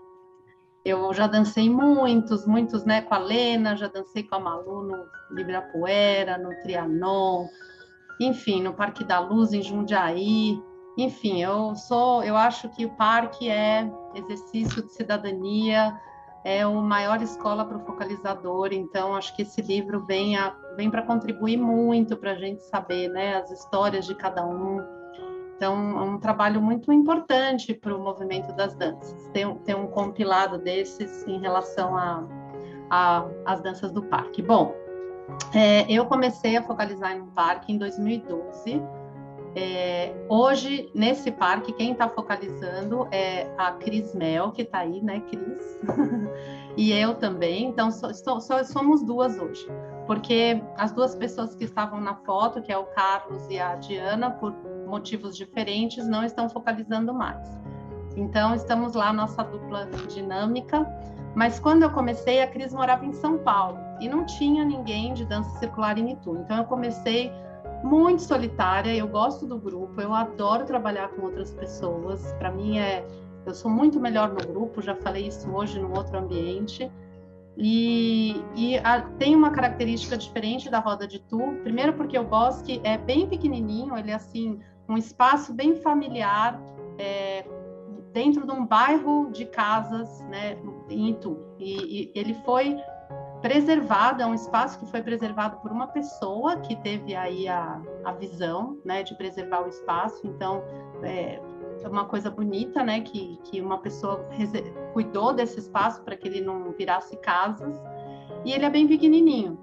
Eu já dancei muitos, né, com a Lena, já dancei com a Malu no Ibirapuera, no Trianon, enfim, no Parque da Luz, em Jundiaí. Enfim, eu acho que o parque é exercício de cidadania, é a maior escola para o focalizador, então acho que esse livro vem para contribuir muito para a gente saber, né, as histórias de cada um. Então, é um trabalho muito importante para o movimento das danças. Tem um compilado desses em relação às danças do parque. Bom, eu comecei a focalizar no parque em 2012. Hoje, nesse parque, quem está focalizando é a Cris Mel, que está aí, né, Cris? E eu também. Então, somos duas hoje. Porque as duas pessoas que estavam na foto, que é o Carlos e a Diana, por motivos diferentes, não estão focalizando mais. Então, estamos lá, nossa dupla dinâmica. Mas quando eu comecei, a Cris morava em São Paulo e não tinha ninguém de dança circular em Itu. Então, eu comecei muito solitária, eu gosto do grupo, eu adoro trabalhar com outras pessoas. Para mim, eu sou muito melhor no grupo, já falei isso hoje num outro ambiente. Tem uma característica diferente da roda de Itu. Primeiro porque o bosque é bem pequenininho, ele é assim, um espaço bem familiar, dentro de um bairro de casas, né, em Itu. E ele foi preservado, é um espaço que foi preservado por uma pessoa que teve aí a visão, né, de preservar o espaço. Então, é uma coisa bonita, né, que uma pessoa cuidou desse espaço para que ele não virasse casas, e ele é bem pequenininho.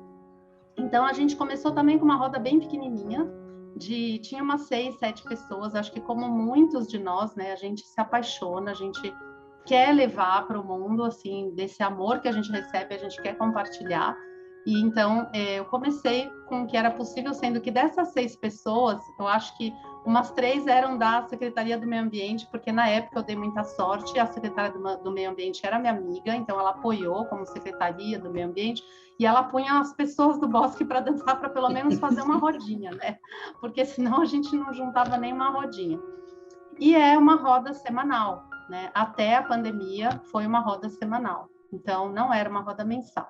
Então, a gente começou também com uma roda bem pequenininha, tinha umas 6, 7 pessoas. Acho que como muitos de nós, né, a gente se apaixona, a gente quer levar para o mundo, assim, desse amor que a gente recebe, a gente quer compartilhar. E então eu comecei com o que era possível, sendo que dessas 6 pessoas, eu acho que umas 3 eram da Secretaria do Meio Ambiente, porque na época eu dei muita sorte, a secretária do Meio Ambiente era minha amiga, então ela apoiou como Secretaria do Meio Ambiente, e ela punha as pessoas do bosque para dançar, para pelo menos fazer uma rodinha, né? Porque senão a gente não juntava nem uma rodinha. E é uma roda semanal, né? Até a pandemia foi uma roda semanal, então não era uma roda mensal.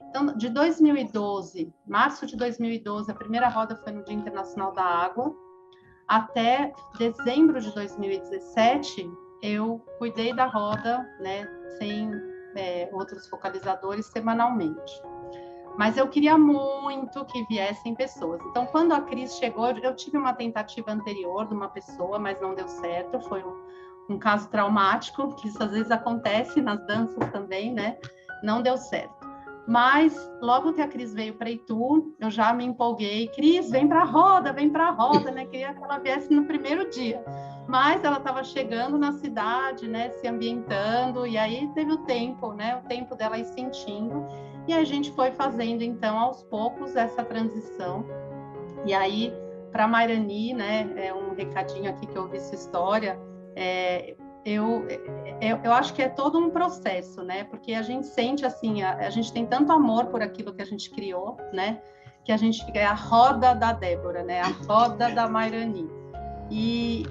Então, de 2012, março de 2012, a primeira roda foi no Dia Internacional da Água, até dezembro de 2017, eu cuidei da roda, né, sem outros focalizadores, semanalmente. Mas eu queria muito que viessem pessoas. Então, quando a Cris chegou, eu tive uma tentativa anterior de uma pessoa, mas não deu certo, foi um caso traumático, que isso às vezes acontece nas danças também, né, não deu certo. Mas, logo que a Cris veio para Itu, eu já me empolguei. Cris, vem para a roda, né? Queria que ela viesse no primeiro dia. Mas ela estava chegando na cidade, né? Se ambientando, e aí teve o tempo, né? O tempo dela ir sentindo. E a gente foi fazendo, então, aos poucos, essa transição. E aí, para a Mairani, né? É um recadinho aqui que eu ouvi sua história. Eu acho que é todo um processo, né? Porque a gente sente assim, a gente tem tanto amor por aquilo que a gente criou, né? Que a gente é a roda da Débora, né? A roda da Mairani. E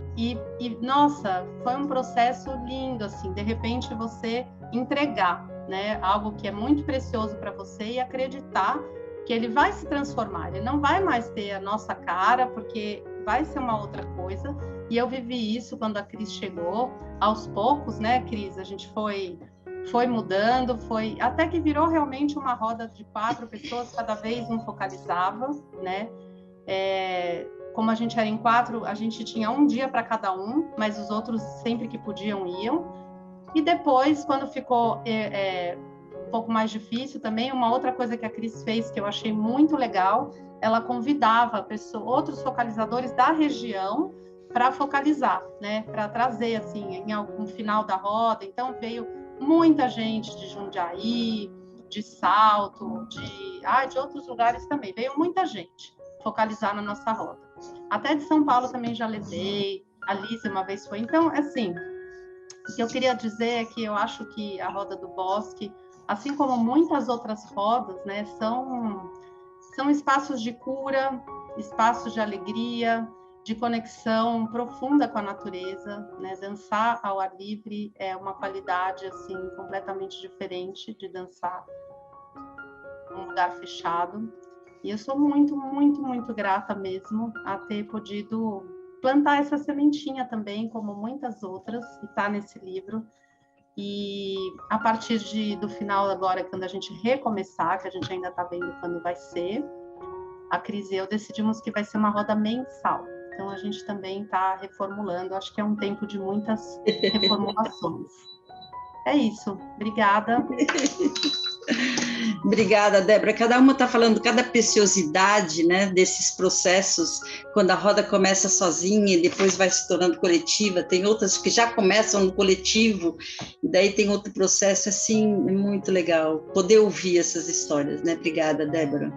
nossa, foi um processo lindo, assim. De repente você entregar, né? Algo que é muito precioso para você e acreditar que ele vai se transformar. Ele não vai mais ter a nossa cara, porque vai ser uma outra coisa. E eu vivi isso quando a Cris chegou, aos poucos, né, Cris? A gente foi mudando, até que virou realmente uma roda de 4 pessoas, cada vez um focalizava, né? Como a gente era em 4, a gente tinha um dia para cada um, mas os outros sempre que podiam iam. E depois, quando ficou um pouco mais difícil também, uma outra coisa que a Cris fez que eu achei muito legal, ela convidava outros focalizadores da região para focalizar, né? Para trazer, assim, em algum final da roda. Então, veio muita gente de Jundiaí, de Salto, de outros lugares também. Veio muita gente focalizar na nossa roda. Até de São Paulo também já levei, a Lízia uma vez foi. Então, assim, o que eu queria dizer é que eu acho que a Roda do Bosque, assim como muitas outras rodas, né, são espaços de cura, espaços de alegria, de conexão profunda com a natureza, né? Dançar ao ar livre é uma qualidade assim completamente diferente de dançar num lugar fechado. E eu sou muito, muito, muito grata mesmo a ter podido plantar essa sementinha também, como muitas outras, que está nesse livro. E a partir do final agora, quando a gente recomeçar, que a gente ainda está vendo quando vai ser, a Cris e eu decidimos que vai ser uma roda mensal. Então, a gente também está reformulando. Acho que é um tempo de muitas reformulações. É isso. Obrigada. Obrigada, Débora. Cada uma está falando cada preciosidade, né, desses processos, quando a roda começa sozinha e depois vai se tornando coletiva. Tem outras que já começam no coletivo, e daí tem outro processo, assim, é muito legal poder ouvir essas histórias, né? Obrigada, Débora.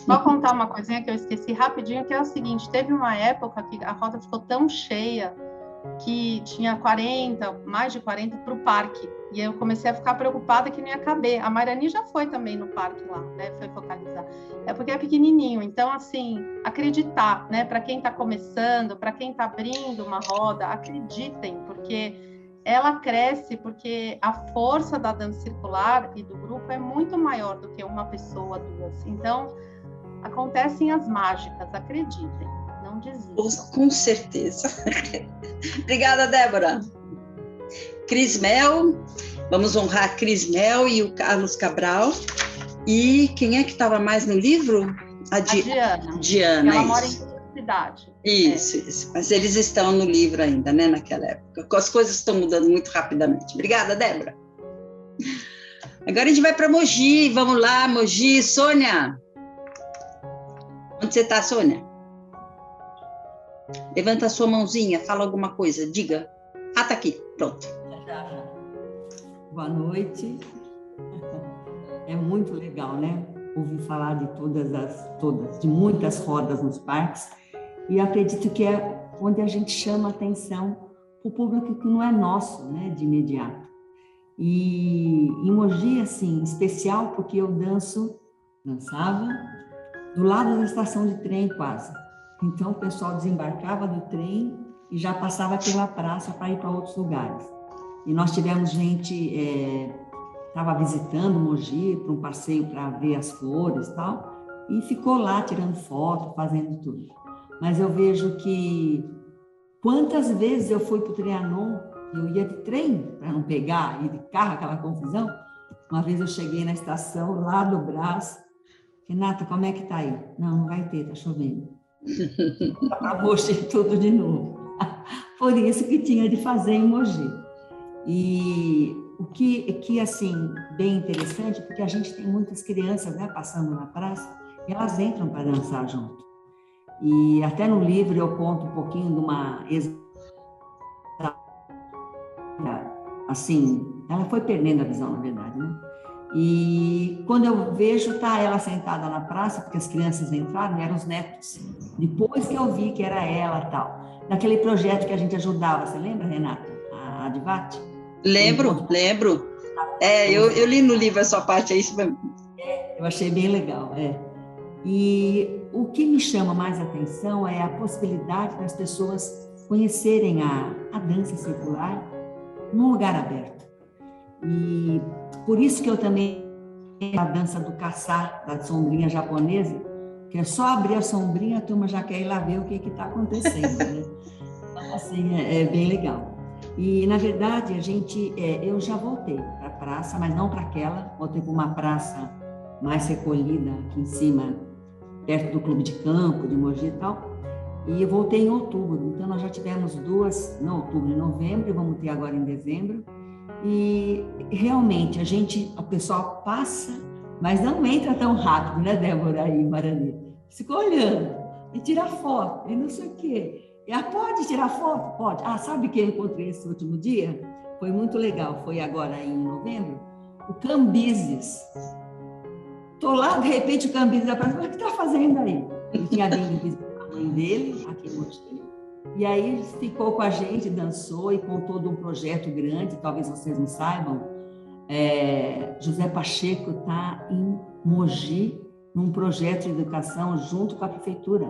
Vou contar uma coisinha que eu esqueci rapidinho, que é o seguinte: teve uma época que a roda ficou tão cheia que tinha mais de 40 para o parque. E eu comecei a ficar preocupada que não ia caber. A Mairani já foi também no parque lá, né? Foi focalizar. É porque é pequenininho. Então, assim, acreditar, né? Para quem está começando, para quem está abrindo uma roda, acreditem, porque ela cresce, porque a força da dança circular e do grupo é muito maior do que uma pessoa, 2. Então, acontecem as mágicas, acreditem, não desistam. Com certeza. Obrigada, Débora. Cris Mel, vamos honrar a Cris Mel e o Carlos Cabral. E quem é que estava mais no livro? A Diana. Diana, ela mora em cidade. Isso. Mas eles estão no livro ainda, né, naquela época. As coisas estão mudando muito rapidamente. Obrigada, Débora. Agora a gente vai para Mogi. Vamos lá, Mogi. Sônia. Onde você está, Sônia? Levanta a sua mãozinha, fala alguma coisa, diga. Ah, tá aqui, pronto. Boa noite. É muito legal, né? Ouvir falar de de muitas rodas nos parques, e acredito que é onde a gente chama atenção para o público que não é nosso, né, de imediato. E em Mogi, assim, especial porque eu dançava do lado da estação de trem quase. Então o pessoal desembarcava do trem e já passava pela praça para ir para outros lugares. E nós tivemos gente estava visitando Mogi para um passeio para ver as flores e tal, e ficou lá tirando foto, fazendo tudo. Mas eu vejo que quantas vezes eu fui para o Trianon, eu ia de trem para não pegar, ir de carro, aquela confusão. Uma vez eu cheguei na estação lá do Brás, Renata, como é que tá aí? Não vai ter, tá chovendo. Para Mogi tudo de novo. Por isso que tinha de fazer em Mogi. E o que assim, bem interessante, porque a gente tem muitas crianças, né, passando na praça, e elas entram para dançar junto. E até no livro eu conto um pouquinho de uma assim, ela foi perdendo a visão, na verdade, né? E quando eu vejo, tá ela sentada na praça, porque as crianças entraram, eram os netos. Depois que eu vi que era ela e tal. Naquele projeto que a gente ajudava, você lembra, Renata? A Advat? Lembro. Eu li no livro essa parte aí. Eu achei bem legal, E o que me chama mais atenção é a possibilidade das pessoas conhecerem a dança circular num lugar aberto. E por isso que eu também a dança do caçar, da sombrinha japonesa, que é só abrir a sombrinha, a turma já quer ir lá ver o que está acontecendo, né? Assim, é bem legal. E, na verdade, eu já voltei para a praça, mas não para aquela, voltei para uma praça mais recolhida, aqui em cima, perto do Clube de Campo, de Mogi e tal, e eu voltei em outubro. Então, nós já tivemos duas, em outubro e novembro, e vamos ter agora em dezembro. E realmente o pessoal passa, mas não entra tão rápido, né, Débora e Marani? Fica olhando e tira foto e não sei o quê. E pode tirar foto? Pode. Sabe que eu encontrei esse último dia? Foi muito legal, foi agora em novembro, o Cambises. Estou lá, de repente o Cambises aparece, o que está fazendo aí? Ele tinha vindo visitar a mãe dele, aqui em Mogi. E aí ficou com a gente, dançou e contou de um projeto grande, talvez vocês não saibam. José Pacheco está em Mogi, num projeto de educação junto com a prefeitura.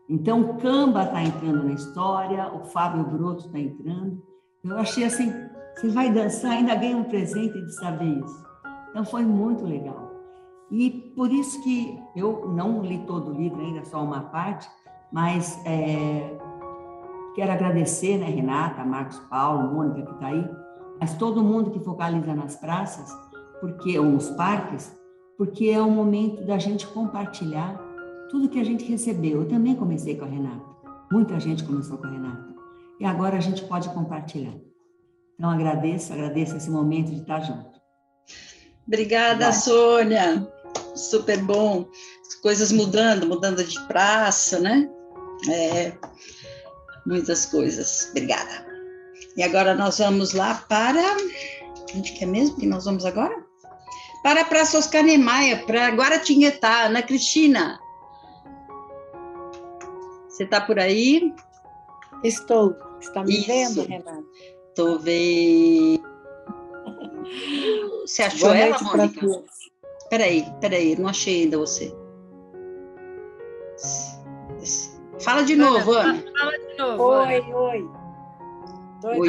Então, o Camba está entrando na história, o Fábio Broto está entrando. Eu achei assim, você vai dançar, ainda ganha um presente de saber isso. Então, foi muito legal. E por isso que eu não li todo o livro ainda, só uma parte, mas quero agradecer, né, Renata, Marcos Paulo, Mônica, que está aí, mas todo mundo que focaliza nas praças, ou nos parques, porque é o momento da gente compartilhar tudo que a gente recebeu. Eu também comecei com a Renata, muita gente começou com a Renata, e agora a gente pode compartilhar. Então, agradeço esse momento de estar junto. Obrigada, Sônia. Super bom. As coisas mudando de praça, né? Muitas coisas. Obrigada. E agora nós vamos lá para... Onde que é mesmo que nós vamos agora? Para a Praça Oscar Niemeyer, para Guaratinguetá. Ana Cristina. Você está por aí? Estou. Está me vendo, Renata? Estou vendo. Você achou ela, Mônica? Peraí, não achei ainda você. Fala de novo, Ana. Fala de novo. Oi. Oi.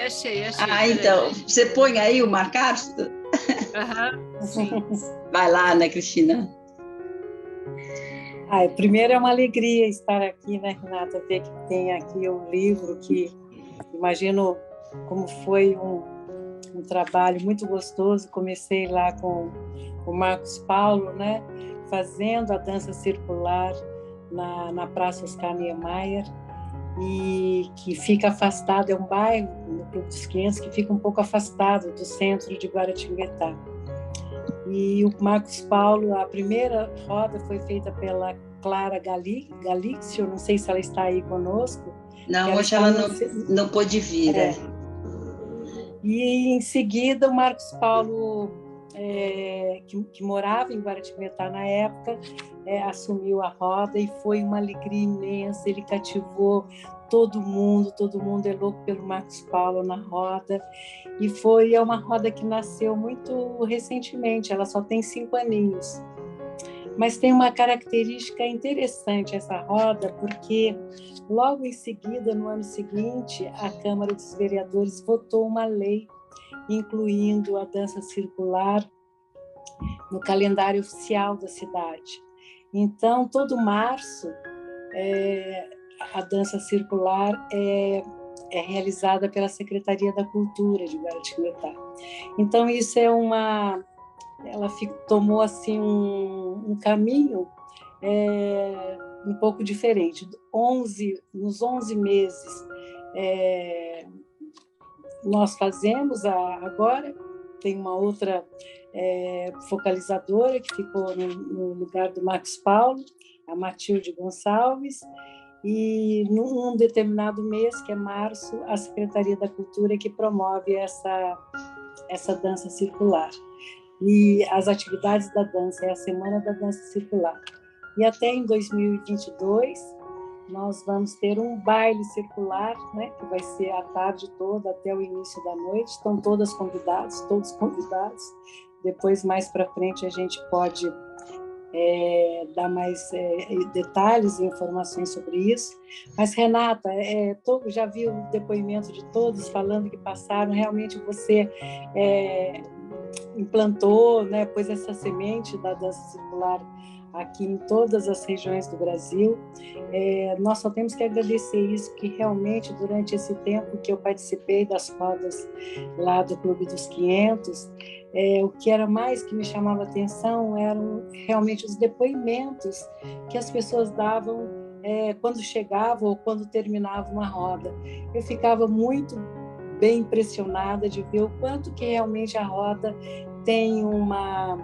Achei. Então, você põe aí o marcar? Sim. Vai lá, Ana Cristina. Primeiro é uma alegria estar aqui, né, Renata? Ver que tem aqui um livro que imagino como foi um trabalho muito gostoso. Comecei lá com o Marcos Paulo, né, fazendo a dança circular na Praça Oscar Niemeyer, e que fica afastado, é um bairro no Clube dos 500 que fica um pouco afastado do centro de Guaratinguetá. E o Marcos Paulo, a primeira roda foi feita pela Clara Galício, não sei se ela está aí conosco. Não, hoje ela não pôde vir. E em seguida o Marcos Paulo, que morava em Guaratinguetá na época, assumiu a roda e foi uma alegria imensa. Ele cativou todo mundo é louco pelo Marcos Paulo na roda. E é uma roda que nasceu muito recentemente, ela só tem 5 aninhos. Mas tem uma característica interessante essa roda, porque logo em seguida, no ano seguinte, a Câmara dos Vereadores votou uma lei incluindo a dança circular no calendário oficial da cidade. Então, todo março, a dança circular é realizada pela Secretaria da Cultura de Guaratinguetá. Então, isso ela tomou assim um caminho um pouco diferente. Nos 11 meses, nós fazemos agora, tem uma outra focalizadora que ficou no lugar do Marcos Paulo, a Matilde Gonçalves, e num determinado mês, que é março, a Secretaria da Cultura que promove essa dança circular. E as atividades da dança, é a Semana da Dança Circular. E até em 2022, nós vamos ter um baile circular, né, que vai ser a tarde toda até o início da noite. Estão todos convidados. Depois, mais para frente, a gente pode dar mais detalhes e informações sobre isso. Mas, Renata, já vi o depoimento de todos falando que passaram. Realmente você implantou, né, pôs essa semente da dança circular aqui em todas as regiões do Brasil. Nós só temos que agradecer isso, que realmente durante esse tempo que eu participei das rodas lá do Clube dos 500, o que era mais que me chamava a atenção eram realmente os depoimentos que as pessoas davam quando chegavam ou quando terminavam uma roda. Eu ficava muito bem impressionada de ver o quanto que realmente a roda tem uma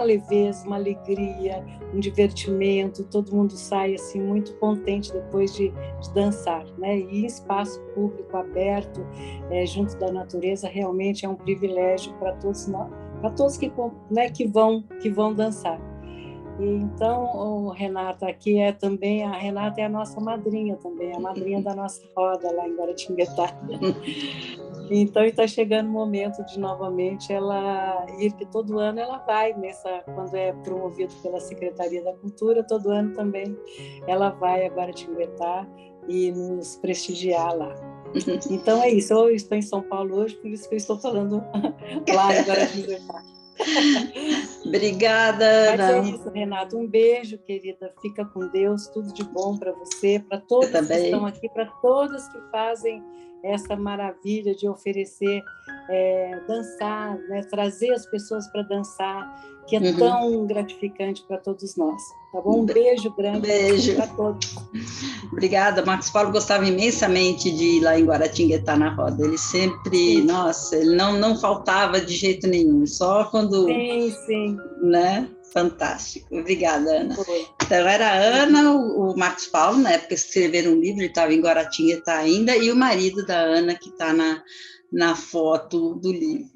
leveza, uma alegria, um divertimento. Todo mundo sai assim muito contente depois de dançar, né? E em espaço público aberto, junto da natureza, realmente é um privilégio para todos nós, para todos que vão dançar. E então, Renata, aqui também, a Renata é a nossa madrinha também, a madrinha da nossa roda lá em Guaratinguetá. Então, está chegando o momento de novamente ela ir, que todo ano ela vai quando é promovido pela Secretaria da Cultura, todo ano também ela vai a Guaratinguetá e nos prestigiar lá. Então é isso, eu estou em São Paulo hoje, por isso que eu estou falando lá em Guaratinguetá. Obrigada, Ana. Mas é isso, Renata. Um beijo, querida. Fica com Deus. Tudo de bom para você, para todos que estão aqui, para todas que fazem essa maravilha de oferecer, dançar, né? Trazer as pessoas para dançar, que é tão gratificante para todos nós. Tá bom? Um beijo grande para todos. Obrigada. Marcos Paulo gostava imensamente de ir lá em Guaratinguetá na roda. Ele sempre, nossa, ele não faltava de jeito nenhum, só quando... Sim. Né? Fantástico. Obrigada, Ana. Foi. Então, era a Ana, o Marcos Paulo, na época escreveram um livro, ele estava em Guaratinguetá ainda, e o marido da Ana, que está na foto do livro.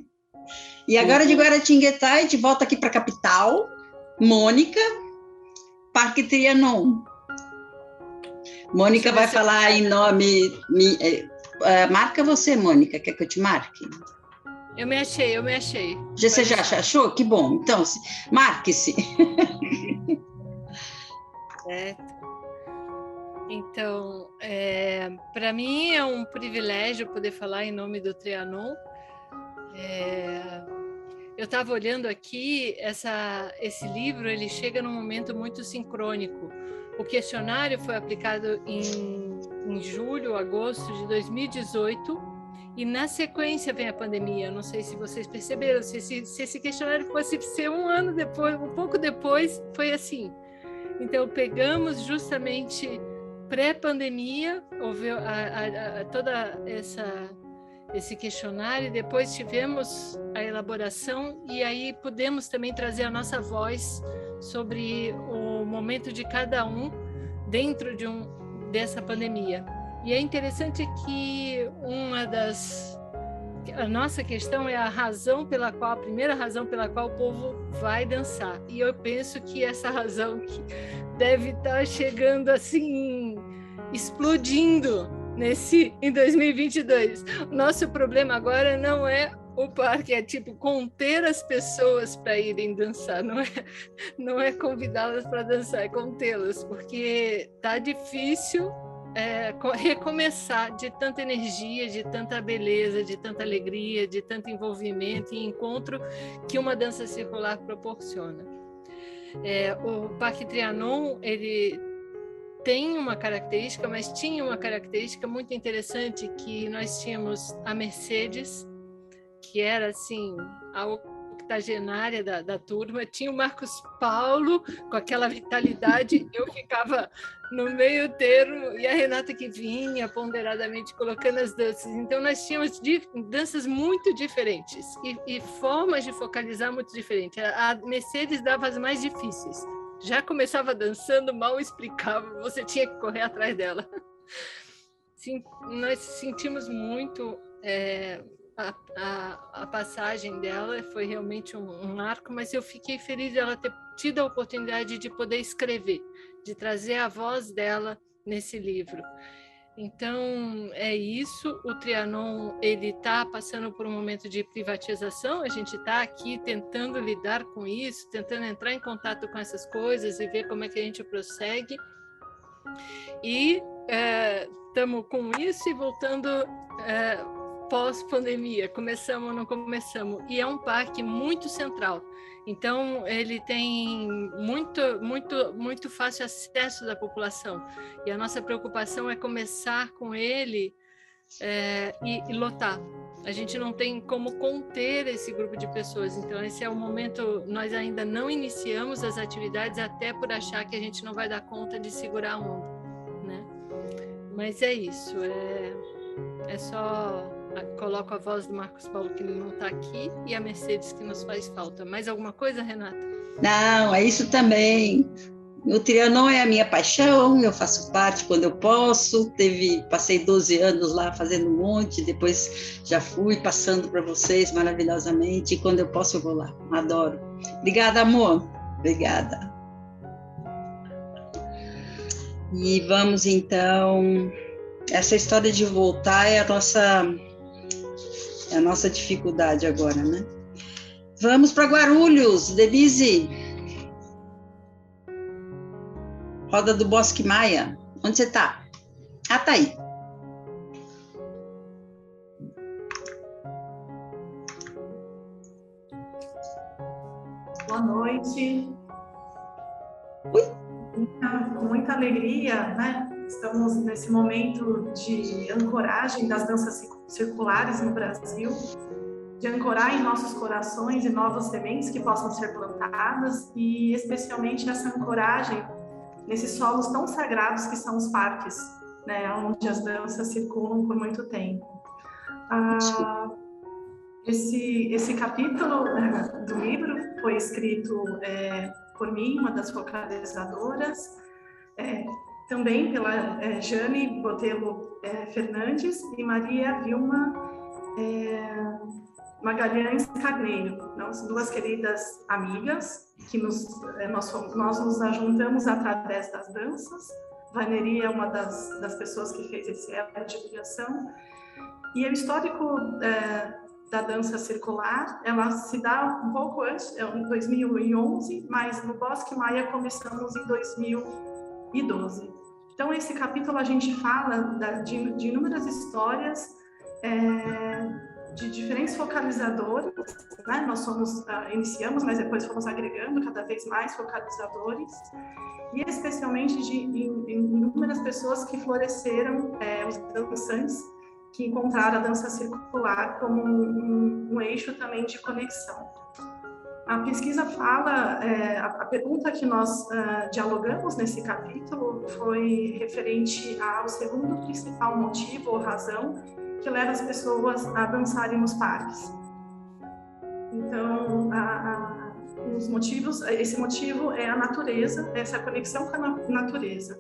E agora de Guaratinguetá, a gente volta aqui para a capital, Mônica, Parque Trianon. Mônica vai falar em nome... marca você, Mônica, quer que eu te marque? Eu me achei. Você já achou? Que bom. Então, marque-se. Certo. Então, para mim é um privilégio poder falar em nome do Trianon. Eu estava olhando aqui, esse livro, ele chega num momento muito sincrônico. O questionário foi aplicado em julho, agosto de 2018, e na sequência vem a pandemia. Eu não sei se vocês perceberam, se esse questionário fosse ser um ano depois, um pouco depois, foi assim. Então, pegamos justamente pré-pandemia, houve toda esse questionário, e depois tivemos a elaboração, e aí pudemos também trazer a nossa voz sobre o momento de cada um dentro dessa pandemia. E é interessante que uma das A nossa questão é a primeira razão pela qual o povo vai dançar. E eu penso que essa razão que deve estar chegando assim, explodindo em 2022. O nosso problema agora não é o parque, é tipo conter as pessoas para irem dançar, não é convidá-las para dançar, é contê-las, porque tá difícil recomeçar de tanta energia, de tanta beleza, de tanta alegria, de tanto envolvimento e encontro que uma dança circular proporciona. O Parque Trianon, ele tem uma característica, mas tinha uma característica muito interessante, que nós tínhamos a Mercedes, que era assim a octogenária da turma, tinha o Marcos Paulo com aquela vitalidade, eu ficava no meio termo, e a Renata que vinha ponderadamente colocando as danças. Então nós tínhamos danças muito diferentes e formas de focalizar muito diferentes. A Mercedes dava as mais difíceis, já começava dançando, mal explicava, você tinha que correr atrás dela. Sim, nós sentimos muito a passagem dela, foi realmente um marco, mas eu fiquei feliz dela ter tido a oportunidade de poder escrever, de trazer a voz dela nesse livro. Então, é isso. O Trianon, ele está passando por um momento de privatização, a gente está aqui tentando lidar com isso, tentando entrar em contato com essas coisas e ver como é que a gente prossegue. E estamos com isso e voltando pós-pandemia, começamos ou não começamos, e é um parque muito central, então ele tem muito fácil acesso da população, e a nossa preocupação é começar com ele e lotar. A gente não tem como conter esse grupo de pessoas, então esse é o momento, nós ainda não iniciamos as atividades, até por achar que a gente não vai dar conta de segurar a onda, né? Mas é isso, é só... Coloco a voz do Marcos Paulo, que ele não está aqui, e a Mercedes, que nos faz falta. Mais alguma coisa, Renata? Não, é isso também. O Trianon é a minha paixão, eu faço parte quando eu posso. Passei 12 anos lá fazendo um monte, depois já fui passando para vocês maravilhosamente, e quando eu posso eu vou lá. Adoro. Obrigada, amor. Obrigada. E vamos então... Essa história de voltar é a nossa dificuldade agora, né? Vamos para Guarulhos, Denise. Roda do Bosque Maia. Onde você está? Ah, tá aí. Boa noite. Oi. Com muita alegria, né? Estamos nesse momento de ancoragem das danças circulares no Brasil, de ancorar em nossos corações e novas sementes que possam ser plantadas, e especialmente essa ancoragem nesses solos tão sagrados que são os parques, né, onde as danças circulam por muito tempo. Esse capítulo do livro foi escrito por mim, uma das focalizadoras, também pela Jane Botelho Fernandes e Maria Vilma Magalhães Carneiro, duas queridas amigas que nós nos ajuntamos através das danças. Vaneria é uma das pessoas que fez esse elo de ligação, e o histórico da dança circular, ela se dá um pouco antes, em 2011, mas no Bosque Maia começamos em 2012. Então, esse capítulo a gente fala de inúmeras histórias de diferentes focalizadores, né? Nós iniciamos, mas depois fomos agregando cada vez mais focalizadores, e especialmente de inúmeras pessoas que floresceram, os dançantes, que encontraram a dança circular como um eixo também de conexão. A pesquisa fala, a pergunta que nós dialogamos nesse capítulo foi referente ao segundo principal motivo ou razão que leva as pessoas a dançarem nos parques. Então, esse motivo é a natureza, essa conexão com a natureza.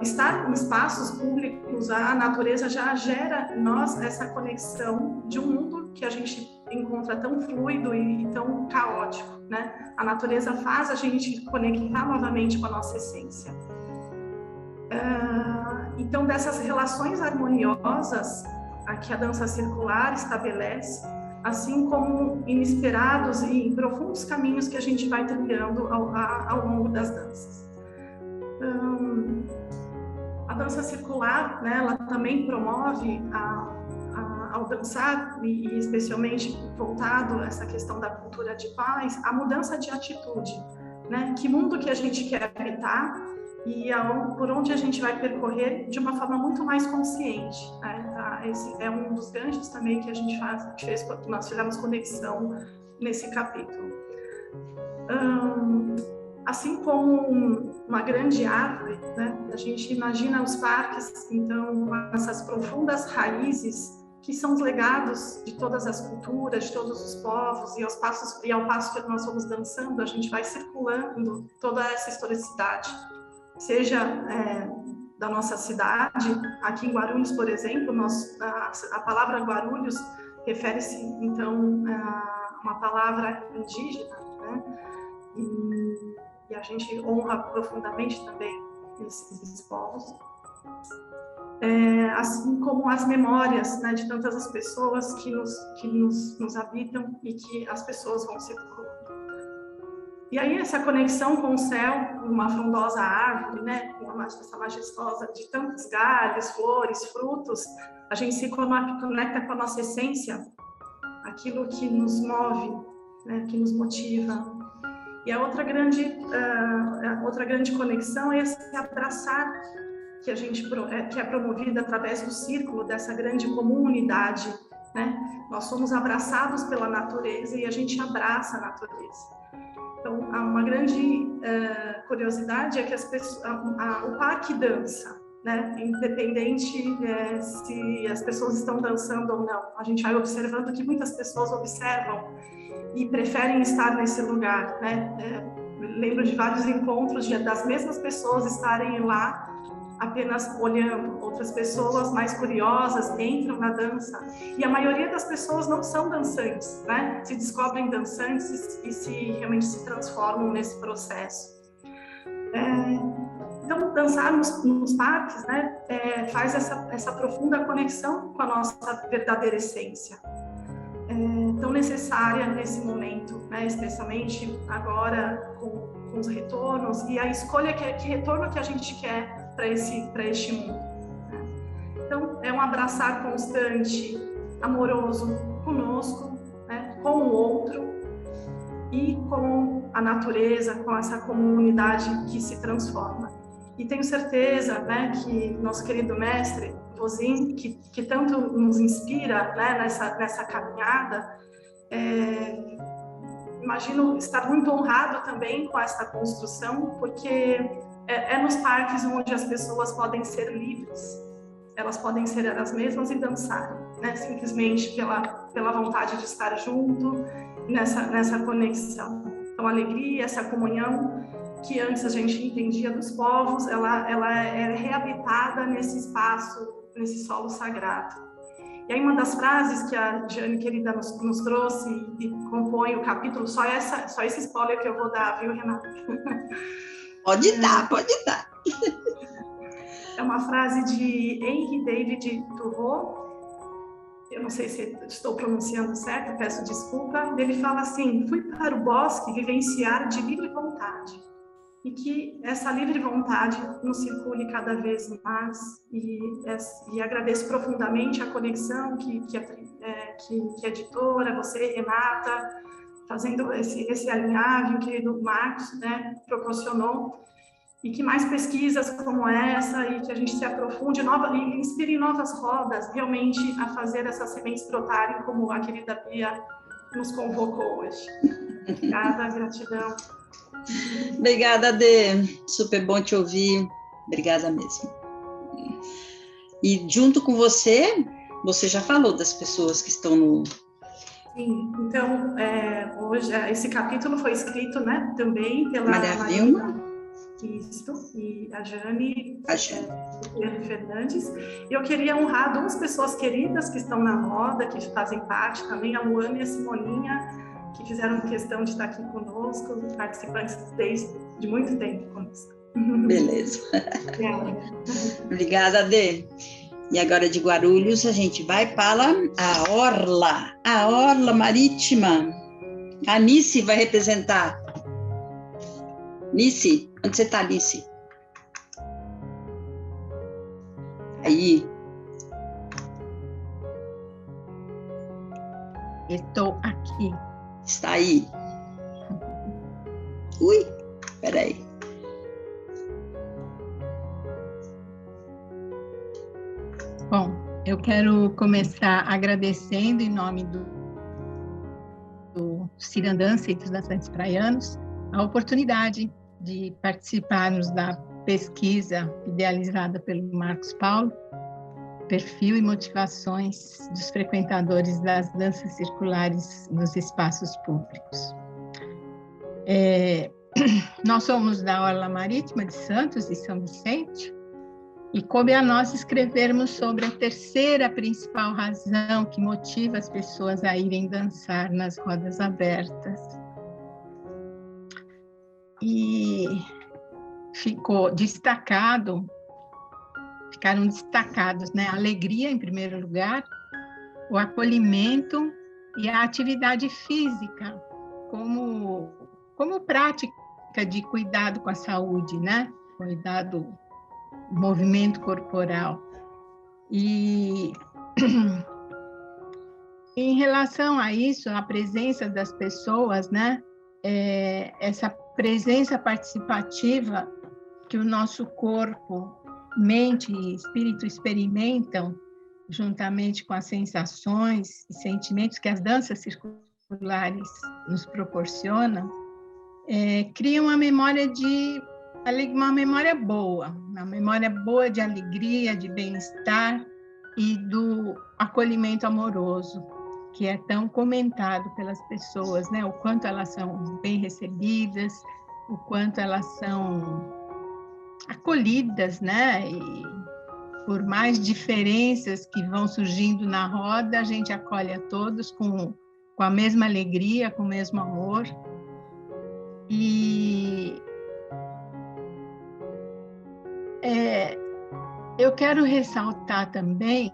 estar em espaços públicos, a natureza já gera em nós essa conexão de um mundo que a gente encontra tão fluido e tão caótico, né? A natureza faz a gente conectar novamente com a nossa essência. Então, dessas relações harmoniosas que a dança circular estabelece, assim como inesperados e profundos caminhos que a gente vai trilhando ao longo das danças. A dança circular, né, ela também promove, ao dançar, e especialmente voltado a essa questão da cultura de paz, a mudança de atitude, né? Que mundo que a gente quer habitar e por onde a gente vai percorrer de uma forma muito mais consciente, né? Esse é um dos ganchos também que a gente fez quando nós fizemos conexão nesse capítulo. Assim como uma grande árvore, né? A gente imagina os parques, então, essas profundas raízes que são os legados de todas as culturas, de todos os povos, e ao passo que nós vamos dançando, a gente vai circulando toda essa historicidade, seja da nossa cidade. Aqui em Guarulhos, por exemplo, a palavra Guarulhos refere-se, então, a uma palavra indígena, né? E a gente honra profundamente também esses povos. Assim como as memórias, né, de tantas as pessoas que nos habitam e que as pessoas vão circulando. E aí essa conexão com o céu, uma frondosa árvore, né, essa majestosa de tantos galhos, flores, frutos, a gente se conecta com a nossa essência, aquilo que nos move, né, que nos motiva. E a outra grande conexão é esse abraçar que é promovida através do círculo dessa grande comunidade, né? Nós somos abraçados pela natureza e a gente abraça a natureza. Então, uma grande curiosidade é que o parque dança, né? Independente se as pessoas estão dançando ou não. A gente vai observando que muitas pessoas observam e preferem estar nesse lugar, né? Lembro de vários encontros das mesmas pessoas estarem lá apenas olhando. Outras pessoas mais curiosas entram na dança, e a maioria das pessoas não são dançantes, né? Se descobrem dançantes e realmente se transformam nesse processo. Então, dançar nos parques, né, faz essa profunda conexão com a nossa verdadeira essência. Tão necessária nesse momento, né? Especialmente agora com os retornos e a escolha que retorno que a gente quer para este mundo, né? Então, é um abraçar constante, amoroso conosco, né? Com o outro e com a natureza, com essa comunidade que se transforma. E tenho certeza, né, que nosso querido mestre Vosin, que tanto nos inspira, né, nessa caminhada, imagino estar muito honrado também com essa construção, porque é nos parques onde as pessoas podem ser livres, elas podem ser elas mesmas e dançar, né, simplesmente pela vontade de estar junto, nessa conexão. Então, a alegria, essa comunhão que antes a gente entendia dos povos, ela é reabitada nesse espaço, nesse solo sagrado. E aí uma das frases que a Jane querida nos trouxe e compõe o capítulo, só esse spoiler que eu vou dar, viu, Renata? Pode dar. É uma frase de Henry David Thoreau, eu não sei se estou pronunciando certo, peço desculpa. Ele fala assim: fui para o bosque vivenciar de livre vontade, e que essa livre vontade nos circule cada vez mais, e agradeço profundamente a conexão que a editora, você, Renata, fazendo esse alinhavo, o querido Marcos, né, proporcionou, e que mais pesquisas como essa, e que a gente se aprofunde e inspire novas rodas, realmente, a fazer essas sementes brotarem, como a querida Bia nos convocou hoje. Obrigada, gratidão. Obrigada, Dê. Super bom te ouvir. Obrigada mesmo. E junto com você já falou das pessoas que estão no... Sim, então, hoje, esse capítulo foi escrito, né, também pela Maria Vilma. Isto, e a Jane, A Jane. Fernandes. E eu queria honrar duas pessoas queridas que estão na roda, que fazem parte também, a Luana e a Simoninha, que fizeram questão de estar aqui conosco, participantes de muito tempo conosco. Beleza. Obrigada, Dê. E agora de Guarulhos a gente vai para a Orla Marítima. A Nice vai representar. Nice, onde você está, Nice? Aí. Estou aqui. Está aí. Ui, peraí. Bom, eu quero começar agradecendo em nome do Cirandã, Centro das Artes Praianos, a oportunidade de participarmos da pesquisa idealizada pelo Marcos Paulo, Perfil e Motivações dos Frequentadores das Danças Circulares nos Espaços Públicos. Nós somos da Orla Marítima de Santos e São Vicente, e coube a nós escrevermos sobre a terceira principal razão que motiva as pessoas a irem dançar nas rodas abertas. E ficaram destacados, né? A alegria, em primeiro lugar, o acolhimento e a atividade física como prática de cuidado com a saúde, né? Movimento corporal. E em relação a isso, a presença das pessoas, né? Essa presença participativa que o nosso corpo, mente e espírito experimentam, juntamente com as sensações e sentimentos que as danças circulares nos proporcionam, cria uma memória boa de alegria, de bem-estar e do acolhimento amoroso, que é tão comentado pelas pessoas, né? O quanto elas são bem recebidas, o quanto elas são acolhidas, né? E por mais diferenças que vão surgindo na roda, a gente acolhe a todos com a mesma alegria, com o mesmo amor. E eu quero ressaltar também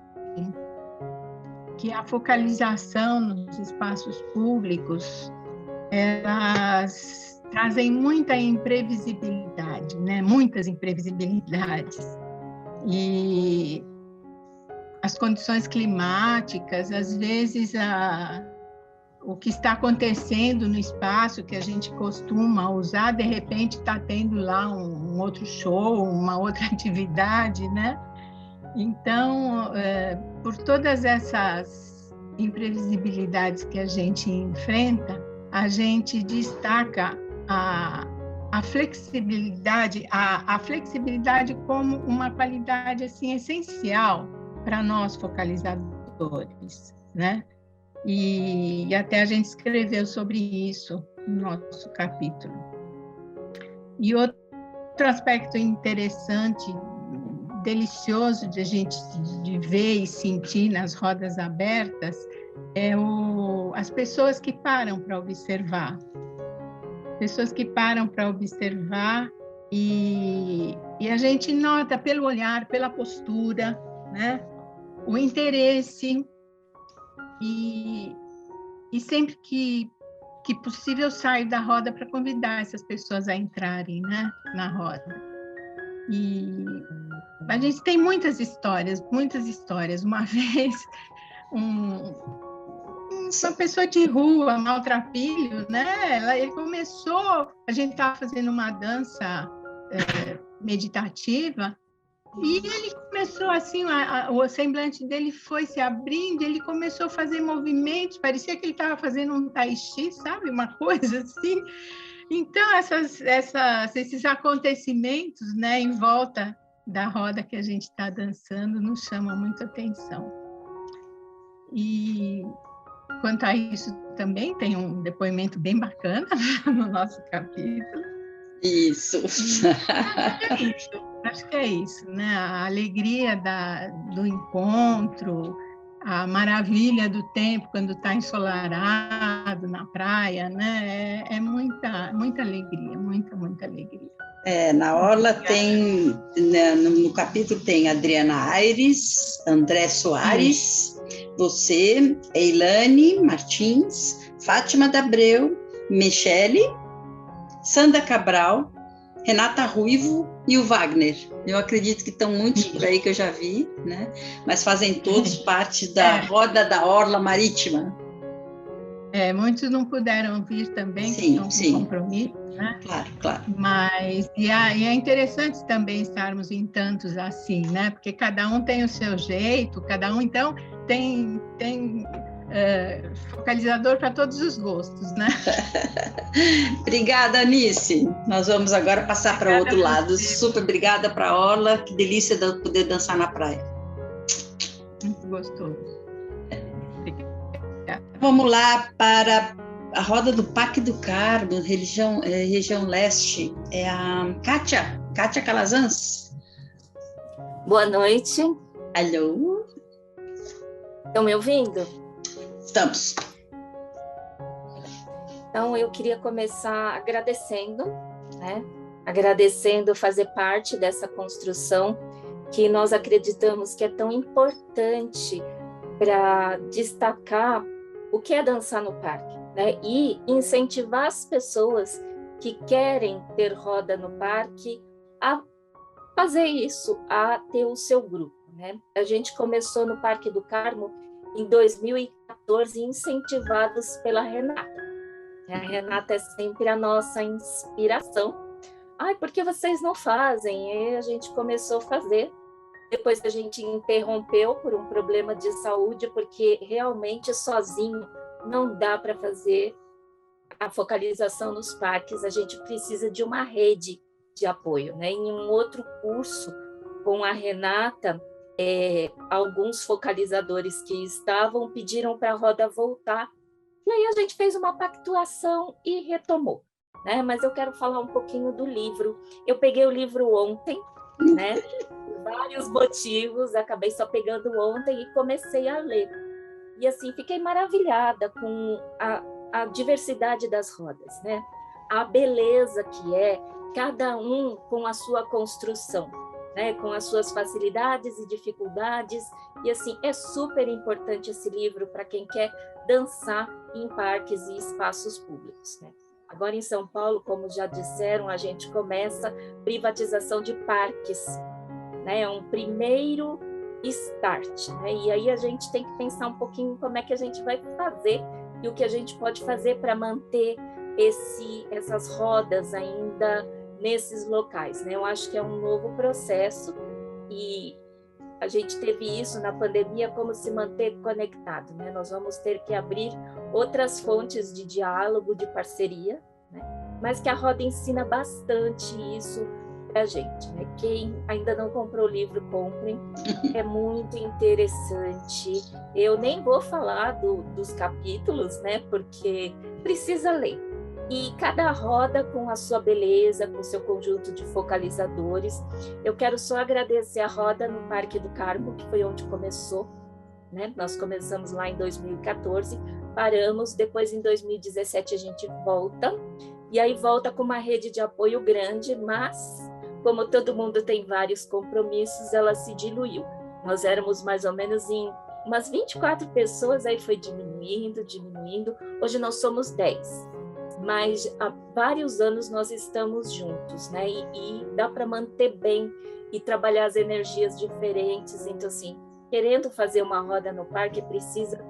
que a focalização nos espaços públicos, elas trazem muita imprevisibilidade, né? Muitas imprevisibilidades. E as condições climáticas, às vezes, o que está acontecendo no espaço que a gente costuma usar, de repente está tendo lá um outro show, uma outra atividade, né? Então, por todas essas imprevisibilidades que a gente enfrenta, a gente destaca a flexibilidade, a flexibilidade como uma qualidade assim essencial para nós focalizadores, né? E até a gente escreveu sobre isso no nosso capítulo. E outro aspecto interessante, delicioso de a gente de ver e sentir nas rodas abertas é as pessoas que param para observar. Pessoas que param para observar e a gente nota pelo olhar, pela postura, né? O interesse e sempre que possível sair da roda para convidar essas pessoas a entrarem, né, na roda. E a gente tem muitas histórias. Uma vez, uma pessoa de rua, maltrapilho, né? Ele começou, a gente estava fazendo uma dança meditativa, e ele começou assim, o semblante dele foi se abrindo, ele começou a fazer movimentos, parecia que ele estava fazendo um tai chi, sabe? Uma coisa assim. Então, esses acontecimentos, né, em volta da roda que a gente está dançando nos chamam muita atenção. E quanto a isso também tem um depoimento bem bacana no nosso capítulo. Isso. Acho que é isso, né? A alegria do encontro, a maravilha do tempo quando está ensolarado na praia, né? É muita, muita alegria, muita, muita alegria. Na Orla tem, né, no capítulo tem Adriana Aires, André Soares, você, Eilane Martins, Fátima Dabreu, Michele, Sandra Cabral, Renata Ruivo e o Wagner. Eu acredito que estão muitos por aí que eu já vi, né? Mas fazem todos parte da Roda da Orla Marítima. Muitos não puderam vir também, sim, que estão com compromisso, né? Claro. Mas é interessante também estarmos em tantos assim, né? Porque cada um tem o seu jeito, cada um, então, tem focalizador para todos os gostos, né? Obrigada, Anice. Nós vamos agora passar para o outro lado. Super obrigada para a Orla. Que delícia de poder dançar na praia. Muito gostoso. Vamos lá para a roda do Parque do Carmo, região leste. É a Kátia Calazans. Boa noite. Alô? Estão me ouvindo? Estamos. Então, eu queria começar agradecendo, né? Agradecendo fazer parte dessa construção que nós acreditamos que é tão importante para destacar o que é dançar no parque, né? E incentivar as pessoas que querem ter roda no parque a fazer isso, a ter o seu grupo, né? A gente começou no Parque do Carmo em 2014, incentivados pela Renata. A Renata é sempre a nossa inspiração. Por que vocês não fazem? E a gente começou a fazer. Depois a gente interrompeu por um problema de saúde, porque realmente sozinho não dá para fazer a focalização nos parques. A gente precisa de uma rede de apoio, né? Em um outro curso com a Renata, alguns focalizadores que estavam pediram para a roda voltar. E aí a gente fez uma pactuação e retomou, né? Mas eu quero falar um pouquinho do livro. Eu peguei o livro ontem, né? Vários motivos, acabei só pegando ontem e comecei a ler. E assim, fiquei maravilhada com a diversidade das rodas, né? A beleza que é cada um com a sua construção, né? Com as suas facilidades e dificuldades. E assim, é super importante esse livro para quem quer dançar em parques e espaços públicos, né? Agora em São Paulo, como já disseram, a gente começa privatização de parques, né? É um primeiro start, né? E aí a gente tem que pensar um pouquinho como é que a gente vai fazer e o que a gente pode fazer para manter essas rodas ainda nesses locais, né? Eu acho que é um novo processo e a gente teve isso na pandemia, como se manter conectado, né? Nós vamos ter que abrir outras fontes de diálogo, de parceria, né? Mas que a roda ensina bastante isso para a gente, né? Quem ainda não comprou o livro, comprem, é muito interessante. Eu nem vou falar dos capítulos, né? Porque precisa ler. E cada roda com a sua beleza, com o seu conjunto de focalizadores. Eu quero só agradecer a roda no Parque do Carmo, que foi onde começou, né? Nós começamos lá em 2014, paramos, depois em 2017 a gente volta, e aí volta com uma rede de apoio grande, mas como todo mundo tem vários compromissos, ela se diluiu. Nós éramos mais ou menos em umas 24 pessoas, aí foi diminuindo, hoje nós somos 10. Mas há vários anos nós estamos juntos, né? E dá para manter bem e trabalhar as energias diferentes. Então, assim, querendo fazer uma roda no parque, precisa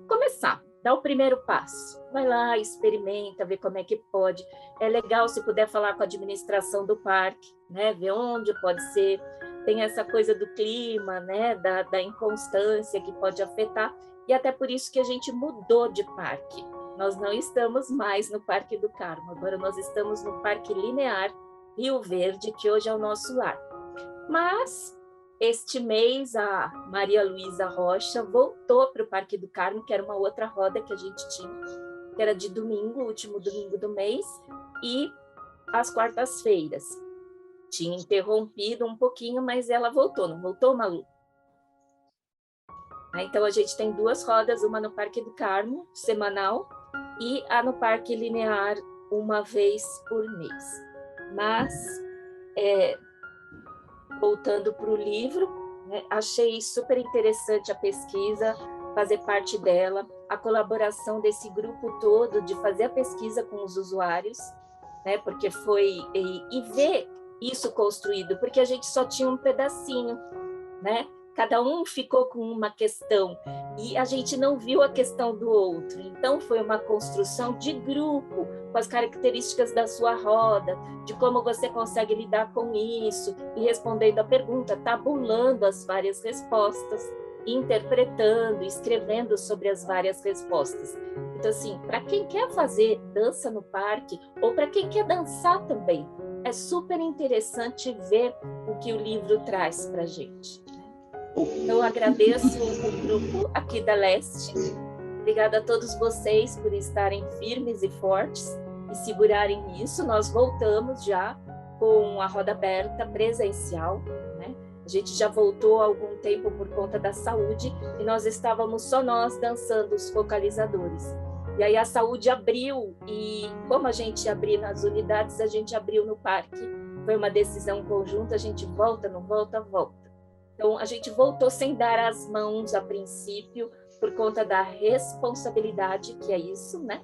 começar, dar o primeiro passo. Vai lá, experimenta, vê como é que pode. É legal se puder falar com a administração do parque, né? Ver onde pode ser. Tem essa coisa do clima, né? Da inconstância que pode afetar. E até por isso que a gente mudou de parque. Nós não estamos mais no Parque do Carmo, agora nós estamos no Parque Linear Rio Verde, que hoje é o nosso lar. Mas, este mês, a Maria Luísa Rocha voltou para o Parque do Carmo, que era uma outra roda que a gente tinha, que era de domingo, último domingo do mês, e às quartas-feiras. Tinha interrompido um pouquinho, mas ela voltou. Não voltou, Malu? Então, a gente tem 2 rodas, uma no Parque do Carmo, semanal, e a no Parque Linear, uma vez por mês. Mas, voltando para o livro, né, achei super interessante a pesquisa, fazer parte dela, a colaboração desse grupo todo, de fazer a pesquisa com os usuários, né, porque foi... E ver isso construído, porque a gente só tinha um pedacinho, né? Cada um ficou com uma questão e a gente não viu a questão do outro. Então, foi uma construção de grupo, com as características da sua roda, de como você consegue lidar com isso, e respondendo a pergunta, tabulando as várias respostas, interpretando, escrevendo sobre as várias respostas. Então, assim, para quem quer fazer dança no parque, ou para quem quer dançar também, é super interessante ver o que o livro traz para a gente. Eu agradeço o grupo aqui da Leste. Obrigada a todos vocês por estarem firmes e fortes e segurarem isso. Nós voltamos já com a roda aberta presencial, né? A gente já voltou há algum tempo por conta da saúde e nós estávamos só nós dançando os focalizadores. E aí a saúde abriu e como a gente abriu nas unidades, a gente abriu no parque. Foi uma decisão conjunta, a gente volta, não volta, volta. Então, a gente voltou sem dar as mãos a princípio, por conta da responsabilidade, que é isso, né?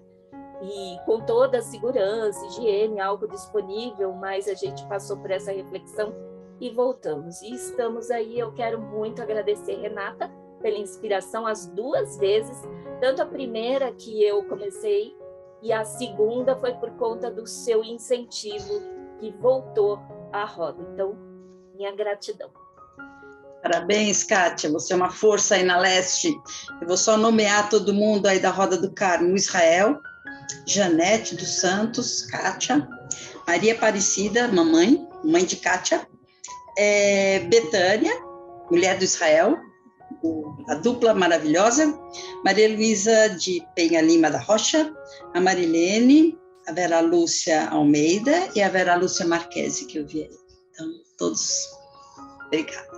E com toda a segurança, higiene, álcool disponível, mas a gente passou por essa reflexão e voltamos. E estamos aí, eu quero muito agradecer, Renata, pela inspiração as 2 vezes, tanto a primeira que eu comecei e a segunda foi por conta do seu incentivo que voltou à roda. Então, minha gratidão. Parabéns, Kátia, você é uma força aí na Leste. Eu vou só nomear todo mundo aí da Roda do Carmo: Israel, Janete dos Santos, Kátia, Maria Aparecida, mãe de Kátia, Betânia, mulher do Israel, a dupla maravilhosa, Maria Luísa de Penha Lima da Rocha, a Marilene, a Vera Lúcia Almeida e a Vera Lúcia Marquesi, que eu vi aí. Então, todos, obrigada.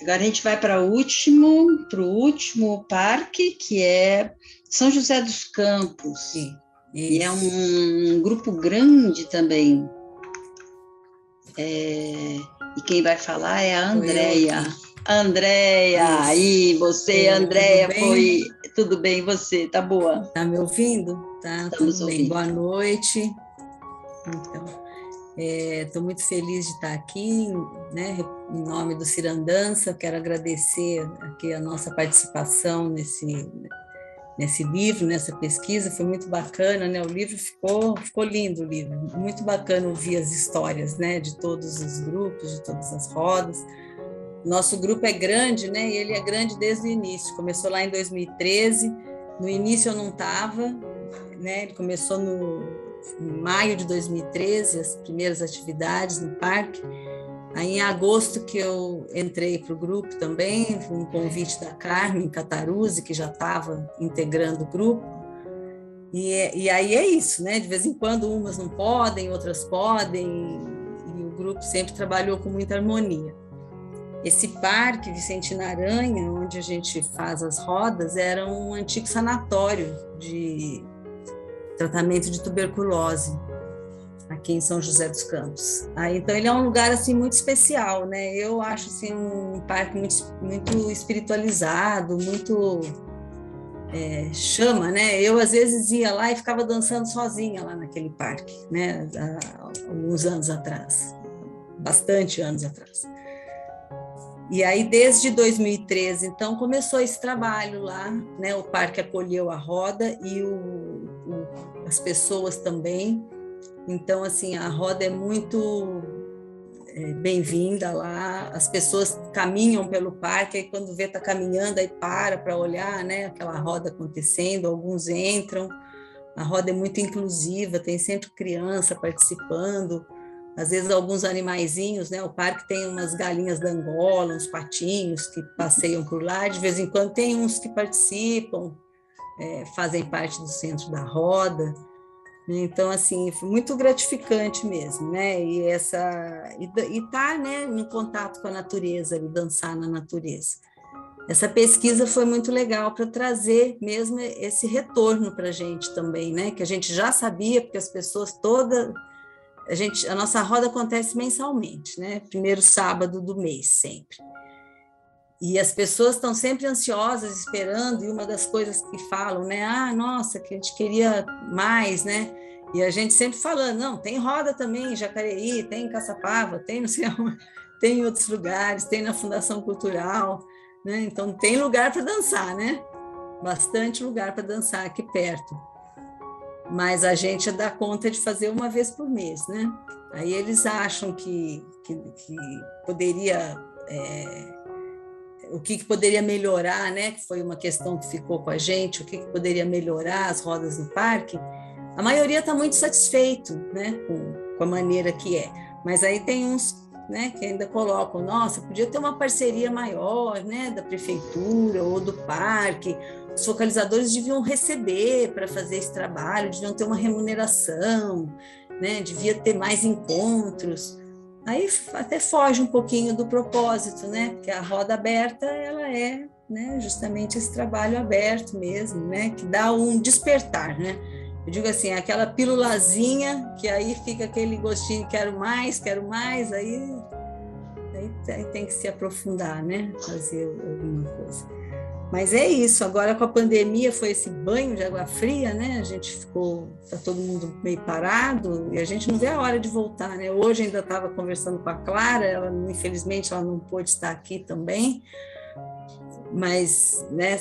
Agora a gente vai para o último parque, que é São José dos Campos. Sim, e é um grupo grande também. E quem vai falar é a Andréia. Andréia, aí você, Andréia, foi... Tudo bem, e você? Tá boa? Tá me ouvindo? Tá, tudo bem. Boa noite. Então... Estou muito feliz de estar aqui, né, em nome do Cirandança. Quero agradecer aqui a nossa participação nesse livro, nessa pesquisa. Foi muito bacana, né? O livro ficou lindo, o livro. Muito bacana ouvir as histórias, né, de todos os grupos, de todas as rodas. Nosso grupo é grande, né? E ele é grande desde o início. Começou lá em 2013. No início eu não estava, né? Ele começou em maio de 2013, as primeiras atividades no parque. Aí, em agosto, que eu entrei para o grupo também, um convite da Carmen Cataruzzi, que já estava integrando o grupo. E aí é isso, né? De vez em quando umas não podem, outras podem, e o grupo sempre trabalhou com muita harmonia. Esse parque Vicentina Aranha, onde a gente faz as rodas, era um antigo sanatório de tratamento de tuberculose, aqui em São José dos Campos. Então ele é um lugar assim muito especial, né? Eu acho assim um parque muito espiritualizado, muito chama, né? Eu às vezes ia lá e ficava dançando sozinha lá naquele parque, né? Há alguns anos atrás, bastante anos atrás. E aí, desde 2013, então, começou esse trabalho lá, né? O parque acolheu a roda e as pessoas também. Então, assim, a roda é muito bem-vinda lá. As pessoas caminham pelo parque, aí quando vê tá caminhando, aí para olhar, né? Aquela roda acontecendo, alguns entram. A roda é muito inclusiva, tem sempre criança participando. Às vezes alguns animaizinhos, né? O parque tem umas galinhas da Angola, uns patinhos que passeiam por lá, de vez em quando tem uns que participam, fazem parte do centro da roda, Então, assim, foi muito gratificante mesmo, né? E tá, né, em contato com a natureza, e dançar na natureza. Essa pesquisa foi muito legal para trazer mesmo esse retorno para a gente também, né? Que a gente já sabia, porque as pessoas todas... A nossa roda acontece mensalmente, né? Primeiro sábado do mês, sempre. E as pessoas estão sempre ansiosas, esperando, e uma das coisas que falam, né? Ah, nossa, que a gente queria mais, né? E a gente sempre falando, não, tem roda também em Jacareí, tem em Caçapava, tem não sei onde, tem em outros lugares, tem na Fundação Cultural, né? Então tem lugar para dançar, né? Bastante lugar para dançar aqui perto. Mas a gente dá conta de fazer uma vez por mês, né? Aí eles acham que poderia... o que poderia melhorar, né? Que foi uma questão que ficou com a gente, o que poderia melhorar as rodas no parque. A maioria está muito satisfeito, né? Com a maneira que é. Mas aí tem uns, né? Que ainda colocam, nossa, podia ter uma parceria maior, né? Da prefeitura ou do parque. Os focalizadores deviam receber para fazer esse trabalho, deviam ter uma remuneração, né? Devia ter mais encontros. Aí até foge um pouquinho do propósito, né? Porque a roda aberta, ela é, né, justamente esse trabalho aberto mesmo, né? Que dá um despertar, né? Eu digo assim, aquela pílulazinha que aí fica aquele gostinho, quero mais, aí tem que se aprofundar, né? Fazer alguma coisa. Mas é isso, agora com a pandemia foi esse banho de água fria, né? A gente tá todo mundo meio parado e a gente não vê a hora de voltar, né? Hoje ainda estava conversando com a Clara, infelizmente ela não pôde estar aqui também, mas, né,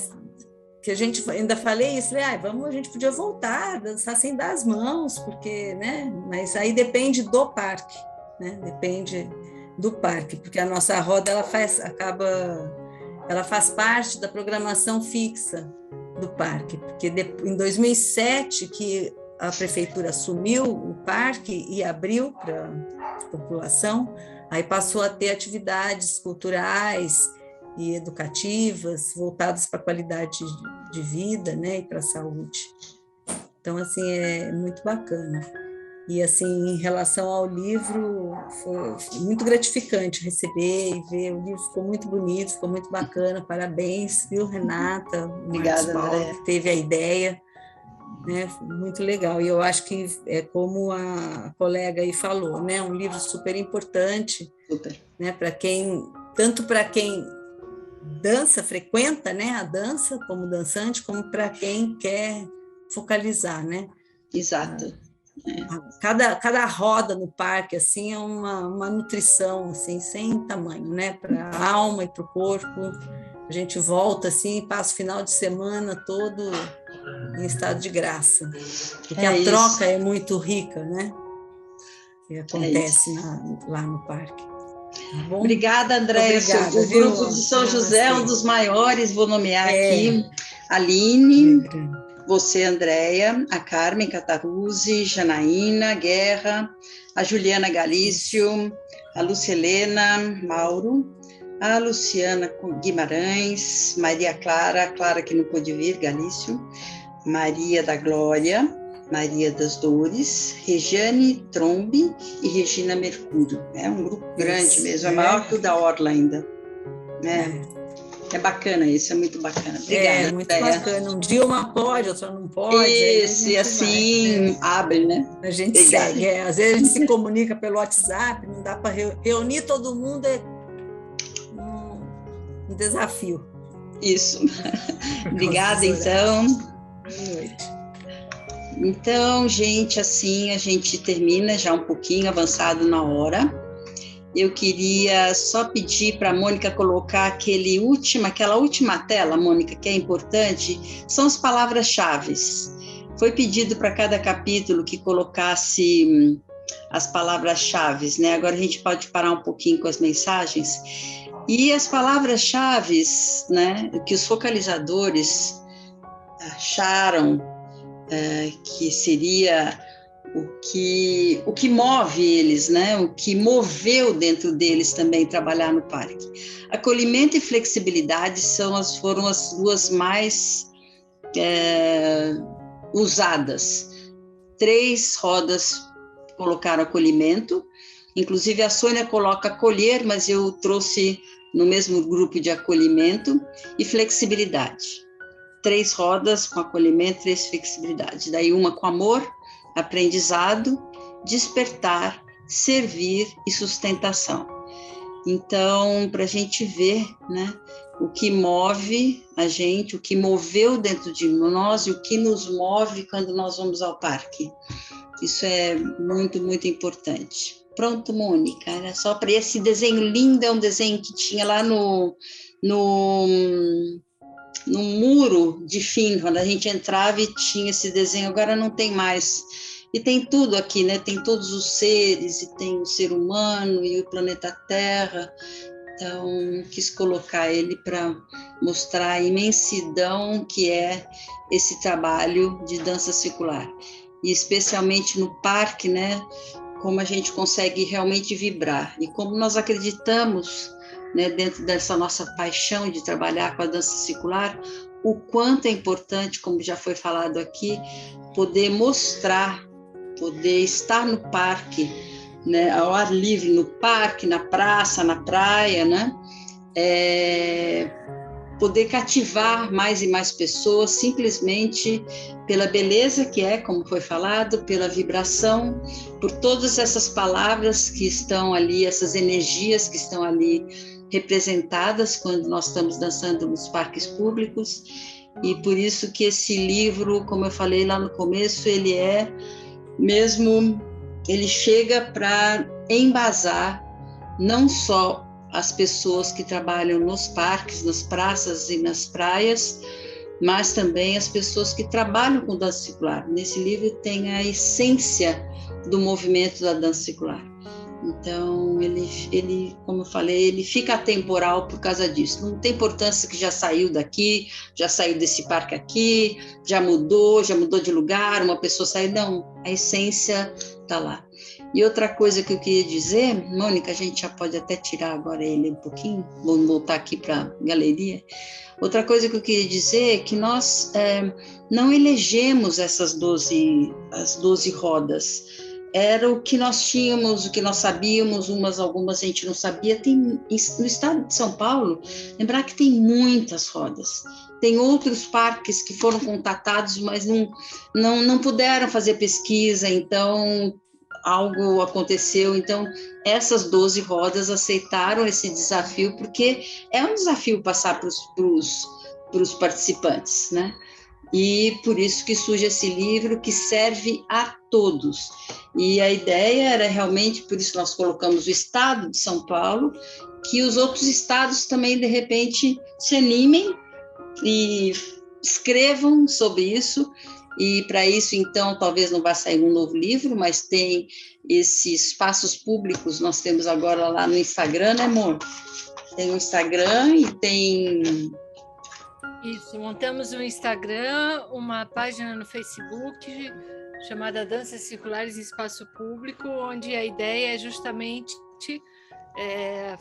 que a gente ainda falei isso, a gente podia voltar, dançar sem dar as mãos, porque, né? Mas aí depende do parque, né? Depende do parque, porque a nossa roda ela faz parte da programação fixa do parque, porque em 2007 que a prefeitura assumiu o parque e abriu para a população, aí passou a ter atividades culturais e educativas voltadas para a qualidade de vida, né, e para a saúde. Então, assim, é muito bacana. E, assim, em relação ao livro, foi muito gratificante receber e ver. O livro ficou muito bonito, ficou muito bacana. Parabéns, viu, Renata? Obrigada, Andréa. Que teve a ideia, né? Muito legal. E eu acho que é como a colega aí falou, né? Um livro super importante, né? Tanto para quem dança, frequenta, né? A dança como dançante, como para quem quer focalizar, né? Exato. Cada roda no parque assim é uma nutrição assim sem tamanho, né, para a alma e para o corpo. A gente volta assim e passa o final de semana todo em estado de graça, porque a troca é muito rica, né, que acontece lá no parque. Tá bom? Obrigada, Andréa. O grupo de São José é um dos maiores, vou nomear aqui: Aline, você, Andréa, a Carmen Cataruzzi, Janaína Guerra, a Juliana Galício, a Lucelena Mauro, a Luciana Guimarães, Maria Clara que não pôde vir, Galício, Maria da Glória, Maria das Dores, Regiane Trombi e Regina Mercúrio. É um grupo grande mesmo, é maior que o da Orla ainda, né? É bacana isso, é muito bacana. Obrigada. Muito bacana. Um dia uma pode, outra não pode. Isso, e assim abre, né? A gente segue. Às vezes a gente se comunica pelo WhatsApp, não dá para reunir todo mundo, é um desafio. Isso. Obrigada, então. Boa noite. Então, gente, assim a gente termina já um pouquinho avançado na hora. Eu queria só pedir para a Mônica colocar aquela última tela, Mônica, que é importante, são as palavras-chave. Foi pedido para cada capítulo que colocasse as palavras-chave, né? Agora a gente pode parar um pouquinho com as mensagens. E as palavras-chave, né, que os focalizadores acharam que seria o que move eles, né? O que moveu dentro deles também trabalhar no parque. Acolhimento e flexibilidade foram as duas mais usadas. 3 rodas colocaram acolhimento, inclusive a Sônia coloca acolher, mas eu trouxe no mesmo grupo de acolhimento, e flexibilidade. 3 rodas com acolhimento, 3 flexibilidade. Daí uma com amor, aprendizado, despertar, servir e sustentação. Então, para a gente ver, né, o que move a gente, o que moveu dentro de nós e o que nos move quando nós vamos ao parque. Isso é muito, muito importante. Pronto, Mônica, era só para esse desenho lindo, é um desenho que tinha lá no muro de fim, quando a gente entrava e tinha esse desenho, agora não tem mais. E tem tudo aqui, né? Tem todos os seres, e tem o ser humano e o planeta Terra. Então, quis colocar ele para mostrar a imensidão que é esse trabalho de dança circular. E especialmente no parque, né? Como a gente consegue realmente vibrar. E como nós acreditamos, né, dentro dessa nossa paixão de trabalhar com a dança circular, o quanto é importante, como já foi falado aqui, poder mostrar, poder estar no parque, né, ao ar livre, no parque, na praça, na praia, né, poder cativar mais e mais pessoas simplesmente pela beleza que é, como foi falado, pela vibração, por todas essas palavras que estão ali, essas energias que estão ali representadas quando nós estamos dançando nos parques públicos. E por isso que esse livro, como eu falei lá no começo, ele chega para embasar não só as pessoas que trabalham nos parques, nas praças e nas praias, mas também as pessoas que trabalham com dança circular. Nesse livro tem a essência do movimento da dança circular. Então, ele, como eu falei, ele fica atemporal por causa disso. Não tem importância que já saiu daqui, já saiu desse parque aqui, já mudou de lugar, uma pessoa saiu. Não, a essência está lá. E outra coisa que eu queria dizer, Mônica, a gente já pode até tirar agora ele um pouquinho, vamos voltar aqui para a galeria. Outra coisa que eu queria dizer é que nós não elegemos as 12 rodas. Era o que nós tínhamos, o que nós sabíamos, algumas a gente não sabia. No estado de São Paulo, lembrar que tem muitas rodas. Tem outros parques que foram contatados, mas não puderam fazer pesquisa, então algo aconteceu. Então, essas 12 rodas aceitaram esse desafio, porque é um desafio passar para os participantes, né? E por isso que surge esse livro que serve a todos. E a ideia era realmente, por isso nós colocamos o estado de São Paulo, que os outros estados também, de repente, se animem e escrevam sobre isso. E para isso, então, talvez não vá sair um novo livro, mas tem esses espaços públicos, nós temos agora lá no Instagram, né, amor? Tem o Instagram e tem... Isso, montamos um Instagram, uma página no Facebook chamada Danças Circulares em Espaço Público, onde a ideia é justamente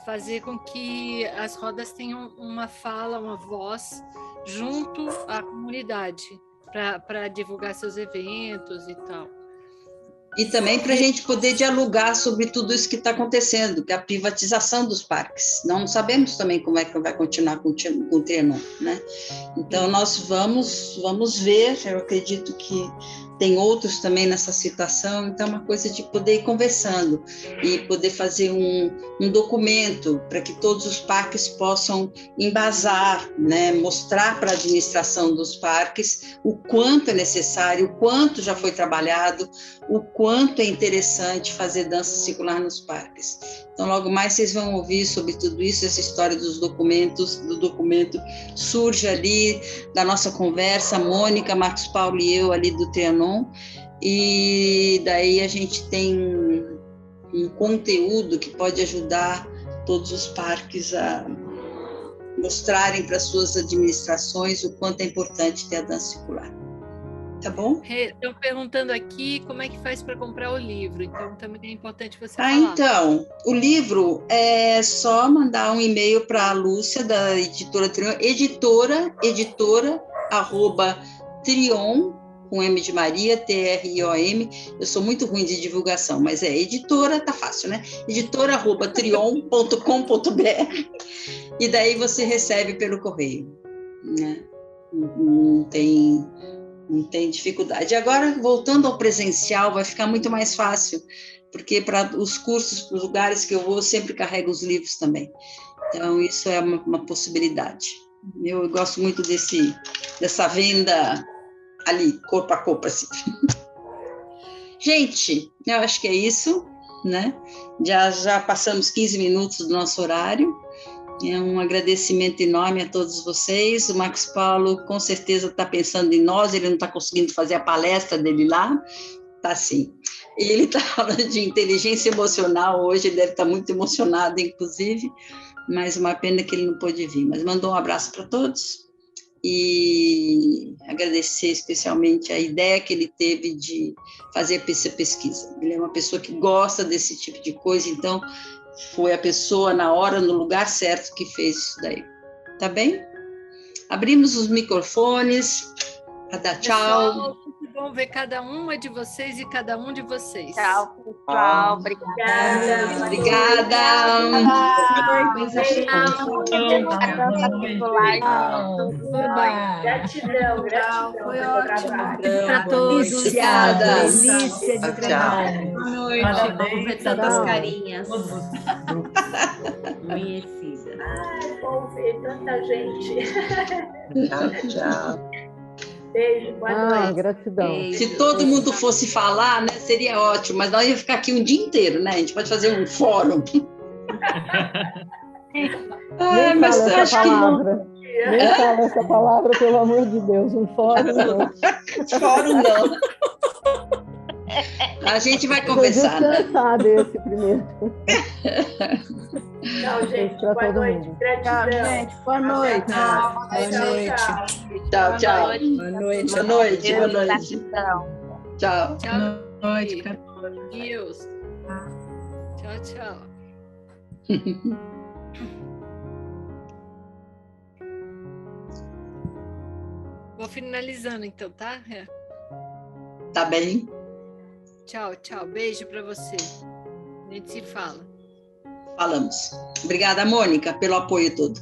fazer com que as rodas tenham uma fala, uma voz junto à comunidade, para divulgar seus eventos e tal. E também para a gente poder dialogar sobre tudo isso que está acontecendo, que é a privatização dos parques. Não sabemos também como é que vai continuar com o Trianon, né? Então, nós vamos ver, eu acredito que tem outros também nessa situação, então é uma coisa de poder ir conversando e poder fazer um documento para que todos os parques possam embasar, né? Mostrar para a administração dos parques o quanto é necessário, o quanto já foi trabalhado, o quanto é interessante fazer dança circular nos parques. Então, logo mais vocês vão ouvir sobre tudo isso, essa história dos documentos, do documento surge ali da nossa conversa, Mônica, Marcos Paulo e eu ali do Trianon, e daí a gente tem um conteúdo que pode ajudar todos os parques a mostrarem para suas administrações o quanto é importante ter a dança circular. Tá bom? Estão perguntando aqui como é que faz para comprar o livro, então também é importante você falar. Então, o livro é só mandar um e-mail para a Lúcia, da editora Trion, editora@trion, com M de Maria, TRIOM. Eu sou muito ruim de divulgação, mas editora, tá fácil, né? editora@trion.com.br, e daí você recebe pelo correio, né? Não tem dificuldade. Agora, voltando ao presencial, vai ficar muito mais fácil, porque para os cursos, para os lugares que eu vou, eu sempre carrego os livros também. Então, isso é uma possibilidade. Eu gosto muito dessa venda ali, corpo a corpo, assim. Gente, eu acho que é isso, né? Já passamos 15 minutos do nosso horário. É um agradecimento enorme a todos vocês. O Marcos Paulo, com certeza, está pensando em nós, ele não está conseguindo fazer a palestra dele lá. Tá sim. Ele está falando de inteligência emocional hoje, ele deve estar muito emocionado, inclusive, mas uma pena que ele não pôde vir. Mas mandou um abraço para todos e agradecer especialmente a ideia que ele teve de fazer essa pesquisa. Ele é uma pessoa que gosta desse tipo de coisa, então foi a pessoa na hora, no lugar certo que fez isso daí. Tá bem? Abrimos os microfones para dar tchau. Pessoal, muito bom ver cada uma de vocês e cada um de vocês. Tchau, pessoal. Obrigada. Obrigada. Gratidão. Foi ótimo. Para todos. Obrigada. Delícia de trabalho. Boa noite. Vamos ver tantas carinhas. Conhecida. Ai, bom ver tanta gente. Tchau. Beijo, boa noite. Gratidão. Se todo mundo fosse falar, né, seria ótimo, mas nós ia ficar aqui um dia inteiro, né? A gente pode fazer um fórum. Mas eu acho que nem fala essa palavra, pelo amor de Deus, um fórum não. Fórum não. A gente vai conversar, né? Desse primeiro. Tchau, gente. Boa noite. Gratidão. Gente, boa noite. Boa noite. Tchau, tchau. Boa noite. Boa noite. Boa noite. Tchau. Tchau. Boa noite. Deus. Tchau, tchau. Vou finalizando então, tá? Tá bem. Tchau, tchau. Beijo para você. A gente se fala. Falamos. Obrigada, Mônica, pelo apoio todo.